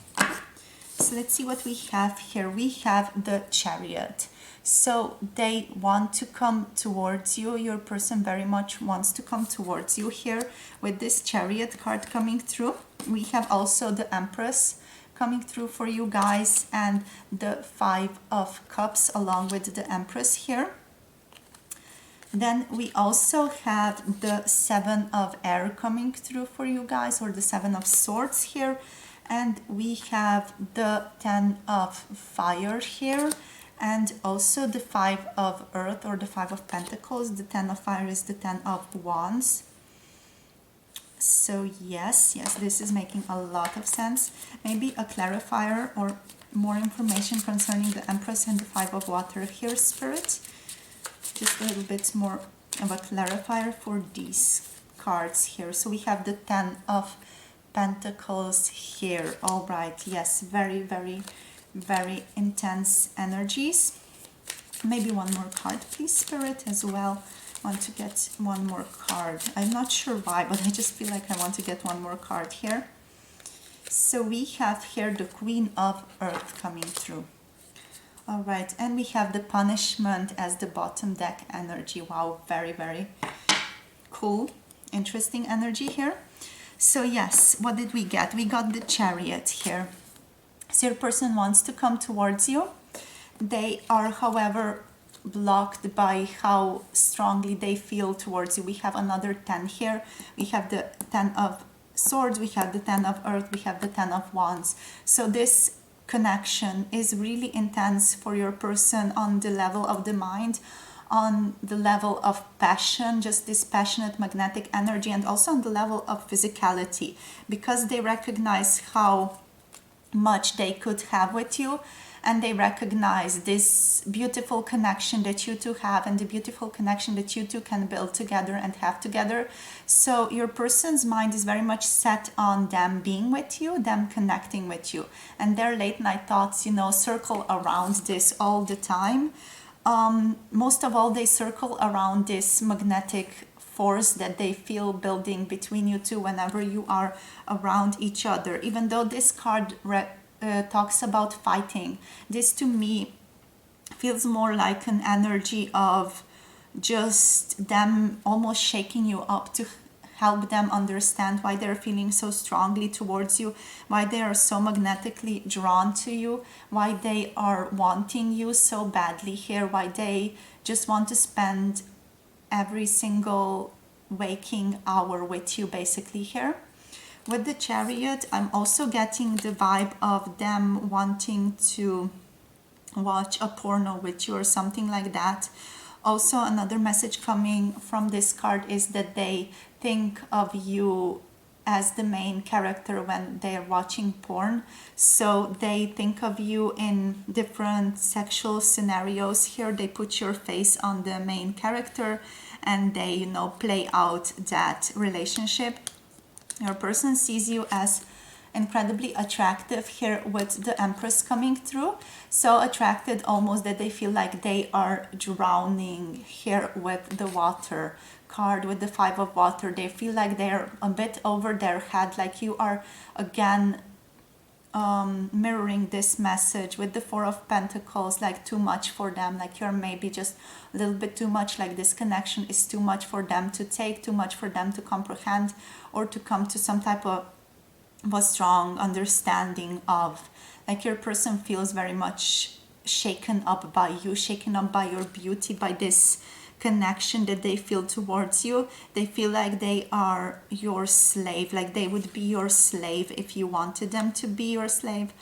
so let's see what we have here. We have the Chariot. So they want to come towards you. Your person very much wants to come towards you here with this Chariot card coming through. We have also the Empress coming through for you guys, and the 5 of Cups along with the Empress here. Then we also have the 7 of Air coming through for you guys, or the 7 of Swords here. And we have the 10 of Fire here, and also the 5 of Earth, or the 5 of Pentacles. The 10 of Fire is the 10 of Wands. So yes, this is making a lot of sense. Maybe a clarifier or more information concerning the Empress and the Five of Water here, Spirit. Just a little bit more of a clarifier for these cards here. So we have the Ten of Pentacles here. All right, yes, very, very, very intense energies. Maybe one more card, please, Spirit, as well. I want to get one more card. I'm not sure why, but I just feel like I want to get one more card here. So we have here the Queen of Earth coming through. All right, and we have the Punishment as the bottom deck energy. Wow, very, very cool, interesting energy here. So yes, what did we get? We got the Chariot here. So your person wants to come towards you. They are, however, blocked by how strongly they feel towards you. We have another 10 here. We have the 10 of Swords, we have the 10 of Earth, we have the 10 of Wands. So this connection is really intense for your person on the level of the mind, on the level of passion, just this passionate magnetic energy, and also on the level of physicality, because they recognize how much they could have with you, and they recognize this beautiful connection that you two have, and the beautiful connection that you two can build together and have together. So your person's mind is very much set on them being with you, them connecting with you, and their late night thoughts, circle around this all the time. Most of all, they circle around this magnetic force that they feel building between you two whenever you are around each other. Even though this card talks about fighting, this to me feels more like an energy of just them almost shaking you up to help them understand why they're feeling so strongly towards you, why they are so magnetically drawn to you, why they are wanting you so badly here, why they just want to spend every single waking hour with you basically here. With the Chariot, I'm also getting the vibe of them wanting to watch a porno with you or something like that. Also, another message coming from this card is that they think of you as the main character when they're watching porn. So they think of you in different sexual scenarios here. They put your face on the main character and they, play out that relationship. Your person sees you as incredibly attractive here with the Empress coming through. So attracted almost that they feel like they are drowning here with the water card, with the Five of Water. They feel like they're a bit over their head, like you are again mirroring this message with the Four of Pentacles, like too much for them, like you're maybe just a little bit too much, like this connection is too much for them to take, too much for them to comprehend, or to come to some type of a strong understanding of. Like your person feels very much shaken up by you, shaken up by your beauty, by this connection that they feel towards you. They feel like they are your slave, like they would be your slave if you wanted them to be your slave.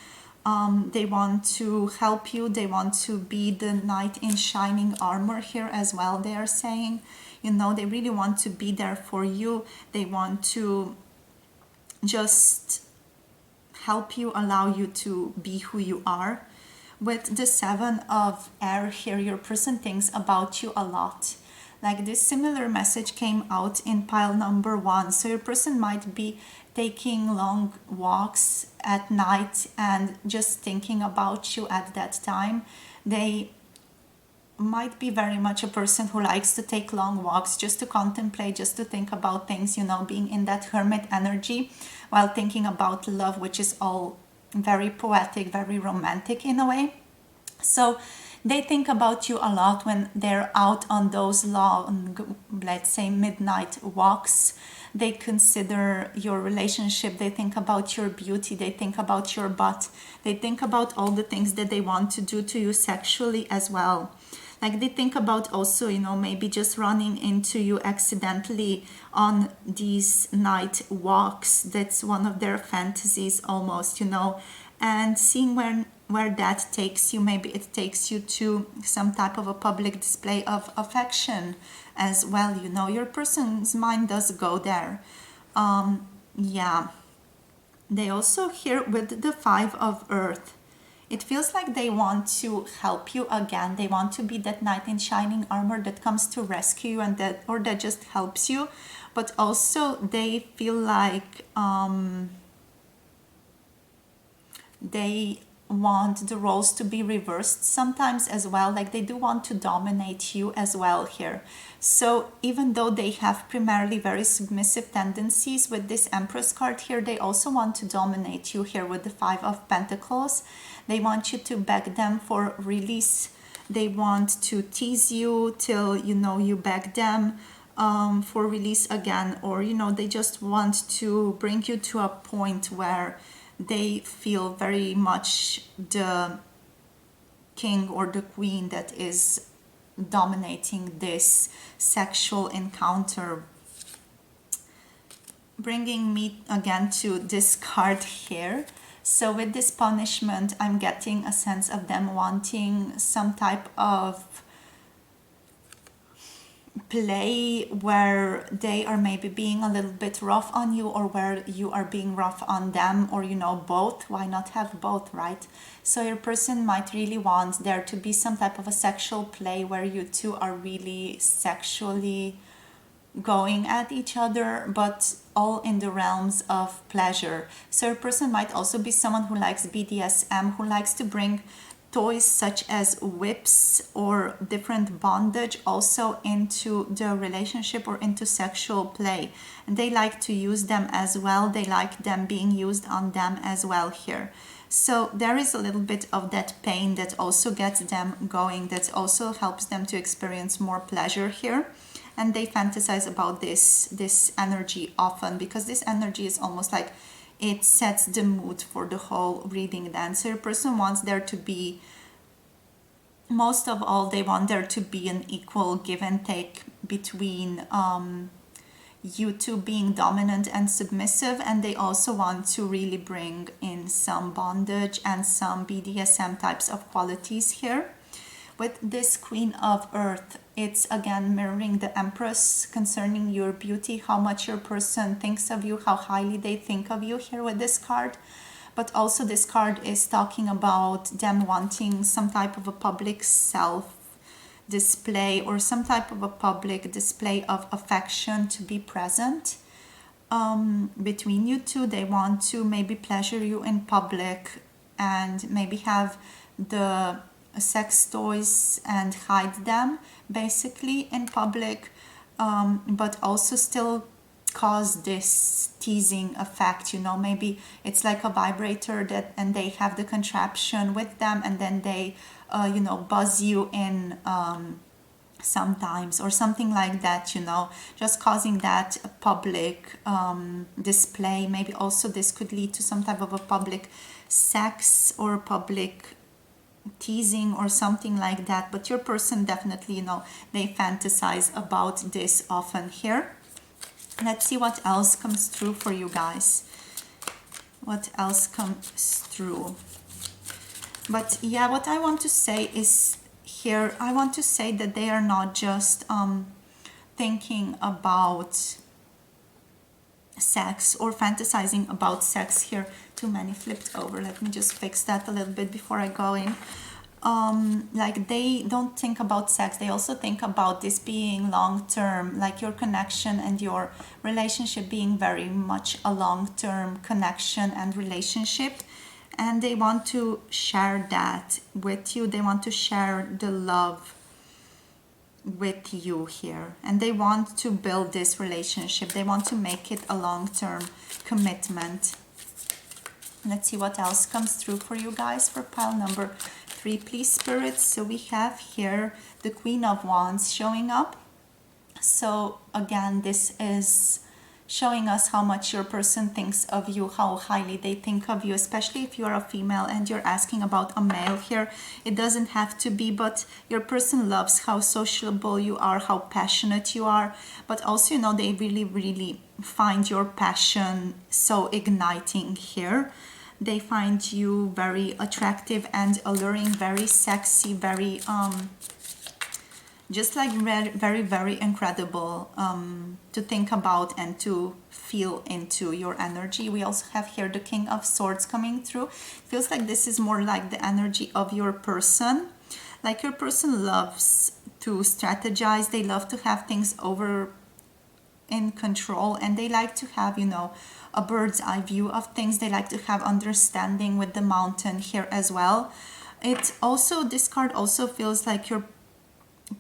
They want to help you. They want to be the knight in shining armor here as well, they are saying. They really want to be there for you. They want to just help you, allow you to be who you are. With the Seven of Air here, your person thinks about you a lot. Like this similar message came out in pile number 1. So your person might be taking long walks at night and just thinking about you at that time. They might be very much a person who likes to take long walks just to contemplate, just to think about things, being in that hermit energy while thinking about love, which is all very poetic, very romantic in a way. So they think about you a lot when they're out on those long, let's say, midnight walks. They consider your relationship. They think about your beauty. They think about your butt. They think about all the things that they want to do to you sexually as well. Like they think about also, maybe just running into you accidentally on these night walks. That's one of their fantasies almost, and seeing where that takes you. Maybe it takes you to some type of a public display of affection as well. Your person's mind does go there. Yeah, they also here with the Five of Earth. It feels like they want to help you again. They want to be that knight in shining armor that comes to rescue you, and that, or that just helps you. But also they feel like they want the roles to be reversed sometimes as well. Like they do want to dominate you as well here. So even though they have primarily very submissive tendencies with this Empress card here, they also want to dominate you here with the Five of Pentacles. They want you to beg them for release. They want to tease you till you beg them for release again, or they just want to bring you to a point where they feel very much the king or the queen that is dominating this sexual encounter. Bringing me again to this card here. So with this punishment, I'm getting a sense of them wanting some type of play where they are maybe being a little bit rough on you, or where you are being rough on them, or both. Why not have both, right? So your person might really want there to be some type of a sexual play where you two are really sexually going at each other, but all in the realms of pleasure. So your person might also be someone who likes BDSM, who likes to bring toys such as whips or different bondage also into the relationship or into sexual play. And they like to use them as well. They like them being used on them as well here. So there is a little bit of that pain that also gets them going, that also helps them to experience more pleasure here. And they fantasize about this energy often, because this energy is almost like it sets the mood for the whole reading then. So your person wants there to be, most of all, they want there to be an equal give and take between you two being dominant and submissive, and they also want to really bring in some bondage and some BDSM types of qualities here. With this Queen of Earth, it's again mirroring the Empress concerning your beauty, how much your person thinks of you, how highly they think of you here with this card. But also this card is talking about them wanting some type of a public self display, or some type of a public display of affection to be present between you two. They want to maybe pleasure you in public, and maybe have the sex toys and hide them basically in public, but also still cause this teasing effect. Maybe it's like a vibrator that, and they have the contraption with them, and then they buzz you in sometimes, or something like that, just causing that public display. Maybe also this could lead to some type of a public sex or public teasing or something like that. But your person definitely, they fantasize about this often here. Let's see what else comes through for you guys. What else comes through? But yeah, what I want to say is here, I want to say that they are not just thinking about sex or fantasizing about sex here. Too many flipped over. Let me just fix that a little bit before I go in. Like they don't think about sex. They also think about this being long-term, like your connection and your relationship being very much a long-term connection and relationship. And they want to share that with you. They want to share the love with you here, and they want to build this relationship. They want to make it a long-term commitment. Let's see what else comes through for you guys for pile number 3, please, spirits. So we have here the Queen of Wands showing up. So again, this is showing us how much your person thinks of you, how highly they think of you, especially if you're a female and you're asking about a male here. It doesn't have to be, but your person loves how sociable you are, how passionate you are, but also, they really, really find your passion so igniting here. They find you very attractive and alluring, very sexy, very just like very, very, very incredible to think about and to feel into your energy. We also have here the King of Swords coming through. Feels like this is more like the energy of your person. Like your person loves to strategize. They love to have things over in control, and they like to have, you know, a bird's eye view of things. They like to have understanding with the mountain here as well. It also, this card also feels like your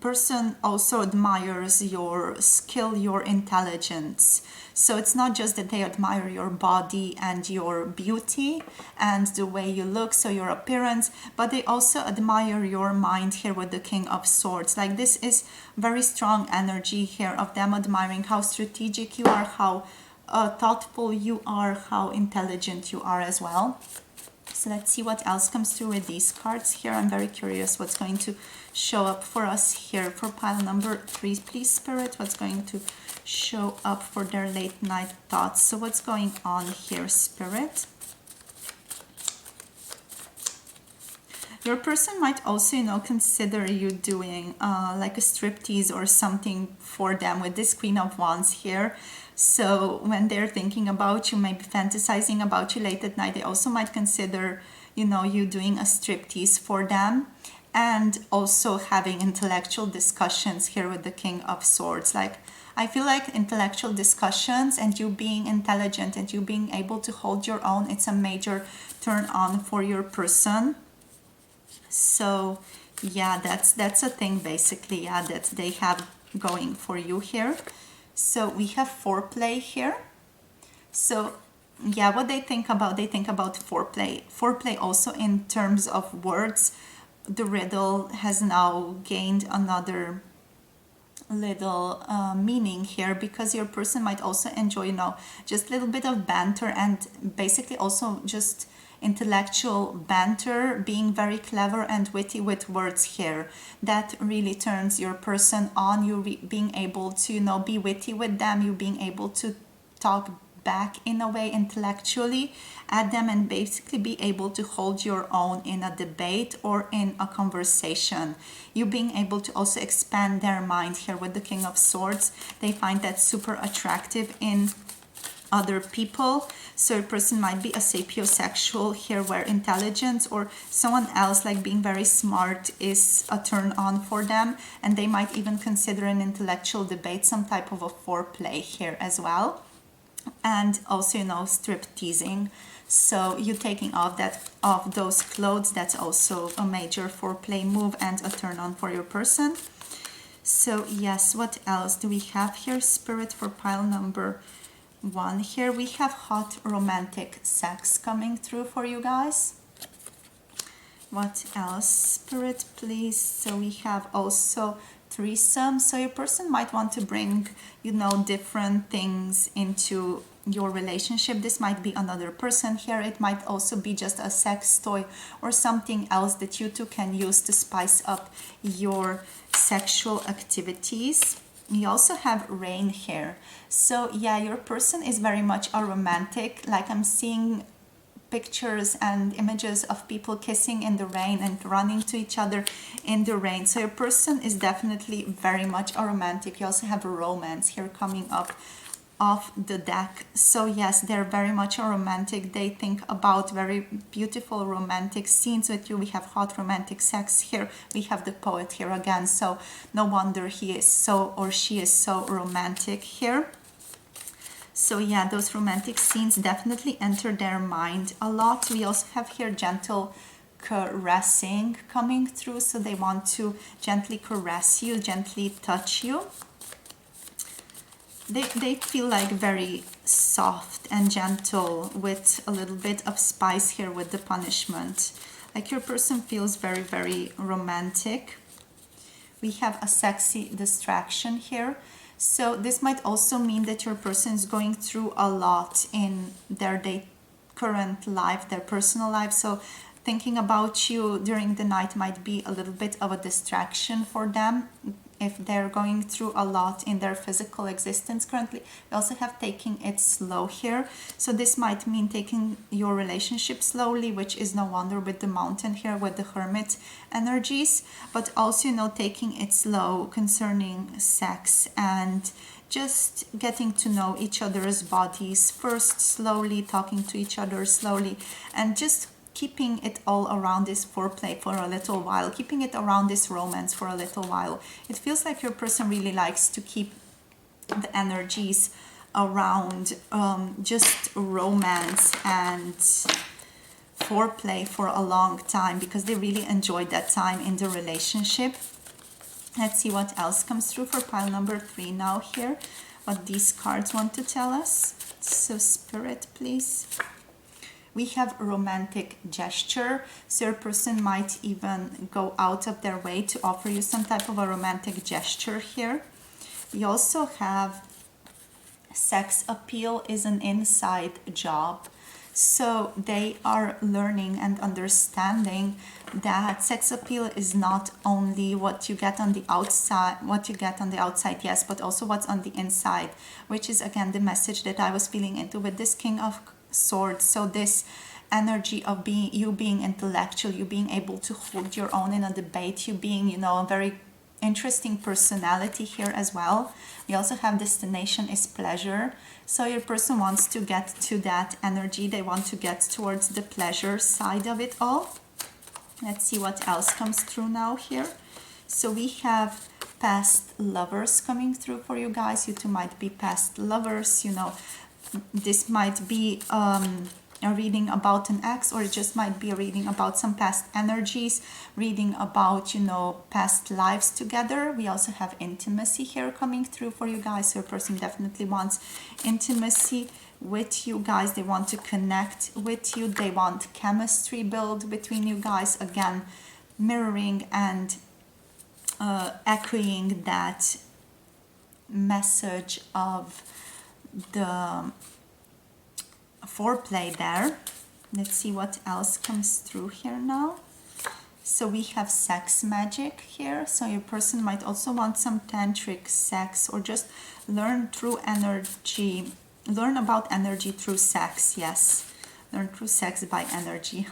person also admires your skill, your intelligence. So it's not just that they admire your body and your beauty and the way you look, so your appearance, but they also admire your mind here with the King of Swords. Like this is very strong energy here of them admiring how strategic you are, how thoughtful you are, how intelligent you are as well. So let's see what else comes through with these cards here. I'm very curious what's going to show up for us here for pile number 3. Please, Spirit, what's going to show up for their late night thoughts? So what's going on here, Spirit? Your person might also, you know, consider you doing like a striptease or something for them with this Queen of Wands here. So when they're thinking about you, maybe fantasizing about you late at night, they also might consider, you know, you doing a striptease for them. And also having intellectual discussions here with the King of Swords. Like, I feel like intellectual discussions and you being intelligent and you being able to hold your own, it's a major turn on for your person. So yeah, that's a thing basically, yeah, that they have going for you here. So we have foreplay here. So yeah, what they think about foreplay. Foreplay also in terms of words. The riddle has now gained another little meaning here, because your person might also enjoy, you know, just a little bit of banter and basically also just intellectual banter, being very clever and witty with words here. That really turns your person on. You being able to, you know, be witty with them, you being able to talk back in a way intellectually at them and basically be able to hold your own in a debate or in a conversation. You being able to also expand their mind here with the King of Swords. They find that super attractive in other people. So a person might be a sapiosexual here, where intelligence or someone else like being very smart is a turn on for them, and they might even consider an intellectual debate, some type of a foreplay here as well. And also, you know, strip teasing. So you taking off those clothes, that's also a major foreplay move and a turn on for your person. So yes, what else do we have here, Spirit, for pile number 1? Here we have hot romantic sex coming through for you guys. What else, Spirit, please? So we have also threesome. So your person might want to bring, you know, different things into your relationship. This might be another person here. It might also be just a sex toy or something else that you two can use to spice up your sexual activities. You also have rain here. So yeah, your person is very much a romantic. Like, I'm seeing pictures and images of people kissing in the rain and running to each other in the rain. So your person is definitely very much a romantic. You also have a romance here coming up off the deck. So yes, they're very much a romantic. They think about very beautiful romantic scenes with you. We have hot romantic sex here. We have the poet here again. So no wonder he is so, or she is so romantic here. So yeah, those romantic scenes definitely enter their mind a lot. We also have here gentle caressing coming through. So they want to gently caress you, gently touch you. They feel like very soft and gentle with a little bit of spice here with the punishment. Like, your person feels very, very romantic. We have a sexy distraction here. So this might also mean that your person is going through a lot in their current life, their personal life. So thinking about you during the night might be a little bit of a distraction for them. if they're going through a lot in their physical existence currently. We also have taking it slow here. So this might mean taking your relationship slowly, which is no wonder with the mountain here with the hermit energies, but also, you know, taking it slow concerning sex and just getting to know each other's bodies first, slowly talking to each other slowly, and just keeping it all around this foreplay for a little while, keeping it around this romance for a little while. It feels like your person really likes to keep the energies around just romance and foreplay for a long time, because they really enjoyed that time in the relationship. Let's see what else comes through for pile number 3 now here, what these cards want to tell us. So Spirit, please. We have romantic gesture, so your person might even go out of their way to offer you some type of a romantic gesture here. We also have sex appeal is an inside job. So they are learning and understanding that sex appeal is not only what you get on the outside, yes, but also what's on the inside, which is again the message that I was feeling into with this King of Swords. So this energy of being intellectual, you being able to hold your own in a debate, you being, you know, a very interesting personality here as well. We also have destination is pleasure. So your person wants to get to that energy. They want to get towards the pleasure side of it all. Let's see what else comes through now here. So we have past lovers coming through for you guys. You two might be past lovers, you know. This might be a reading about an ex, or it just might be a reading about some past energies, reading about, you know, past lives together. We also have intimacy here coming through for you guys. So your person definitely wants intimacy with you guys. They want to connect with you. They want chemistry build between you guys. Again, mirroring and echoing that message of the foreplay there. Let's see what else comes through here now. So we have sex magic here. So your person might also want some tantric sex, or just learn through energy, learn about energy through sex. Yes, learn through sex by energy.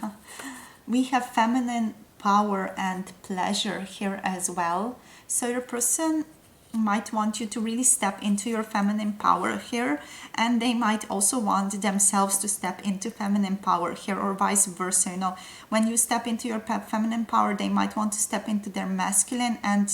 We have feminine power and pleasure here as well. So your person might want you to really step into your feminine power here, and they might also want themselves to step into feminine power here, or vice versa. You know, when you step into your feminine power, they might want to step into their masculine, and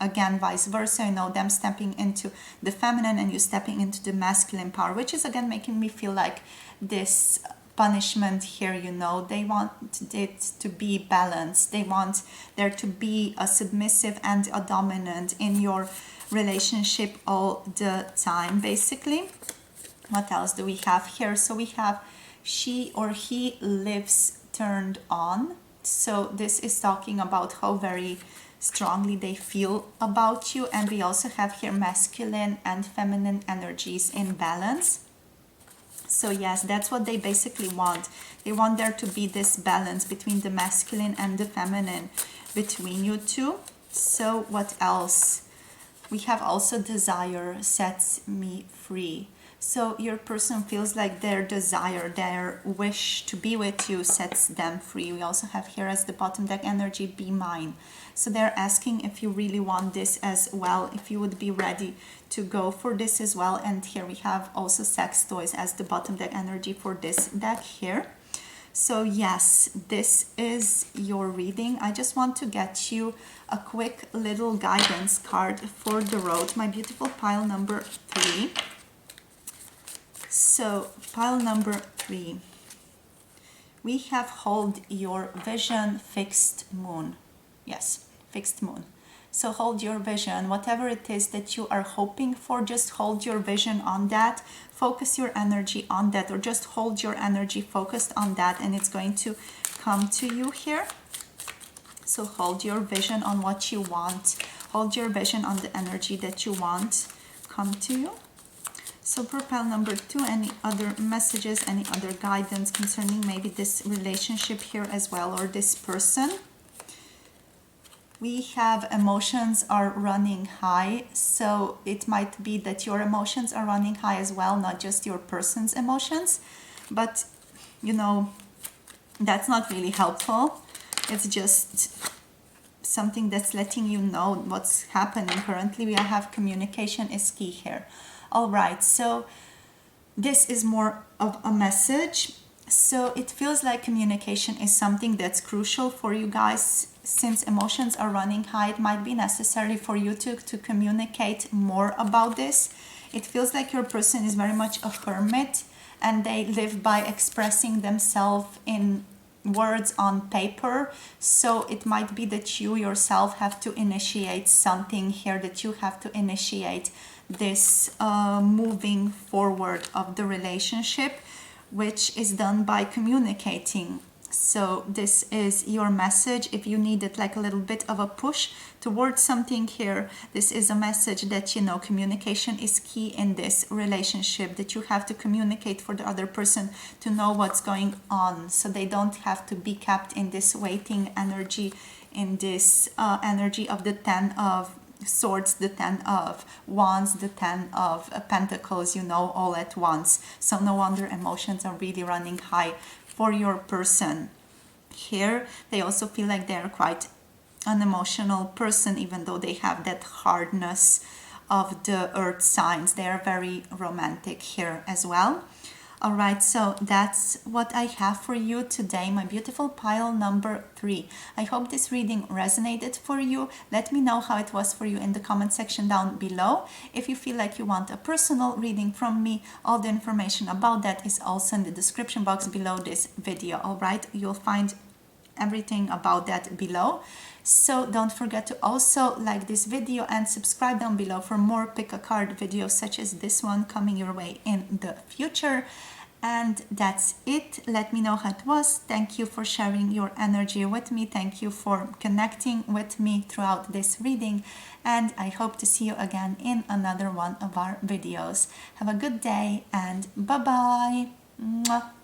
again vice versa, you know, them stepping into the feminine and you stepping into the masculine power, which is again making me feel like this punishment here, you know. They want it to be balanced. They want there to be a submissive and a dominant in your relationship all the time, basically. What else do we have here? So we have she or he lives turned on. So this is talking about how very strongly they feel about you. And we also have here masculine and feminine energies in balance. So yes, that's what they basically want. They want there to be this balance between the masculine and the feminine between you two. So what else? We have also desire sets me free. So your person feels like their desire, their wish to be with you sets them free. We also have here as the bottom deck energy, be mine. So they're asking if you really want this as well, if you would be ready to go for this as well. And here we have also sex toys as the bottom deck energy for this deck here. So yes, this is your reading. I just want to get you a quick little guidance card for the road, my beautiful pile number 3. So pile number 3, we have hold your vision, fixed moon. Yes, fixed moon. So hold your vision, whatever it is that you are hoping for, just hold your vision on that, focus your energy on that, or just hold your energy focused on that, and it's going to come to you here. So hold your vision on what you want, hold your vision on the energy that you want come to you. So for pile number 2, any other messages, any other guidance concerning maybe this relationship here as well, or this person? we have emotions are running high. So it might be that your emotions are running high as well, not just your person's emotions. But, you know, that's not really helpful. It's just something that's letting you know what's happening currently. We have communication is key here. All right, so this is more of a message. So it feels like communication is something that's crucial for you guys. Since emotions are running high, it might be necessary for you to communicate more about this. It feels like your person is very much a hermit and they live by expressing themselves in words on paper. So it might be that you yourself have to initiate something here, that you have to initiate this moving forward of the relationship, which is done by communicating. So this is your message. If you needed like a little bit of a push towards something here, this is a message that, you know, communication is key in this relationship, that you have to communicate for the other person to know what's going on, so they don't have to be kept in this waiting energy, in this energy of the 10 of Swords, the 10 of Wands, the 10 of Pentacles, you know, all at once. So no wonder emotions are really running high for your person. Here, they also feel like they're quite an emotional person, even though they have that hardness of the earth signs. They are very romantic here as well. All right, so that's what I have for you today, my beautiful pile number 3. I hope this reading resonated for you. Let me know how it was for you in the comment section down below. If you feel like you want a personal reading from me, all the information about that is also in the description box below this video. All right, you'll find everything about that below. So don't forget to also like this video and subscribe down below for more pick a card videos such as this one coming your way in the future. And that's it. Let me know how it was. Thank you for sharing your energy with me. Thank you for connecting with me throughout this reading, and I hope to see you again in another one of our videos. Have a good day and bye bye. Mwah.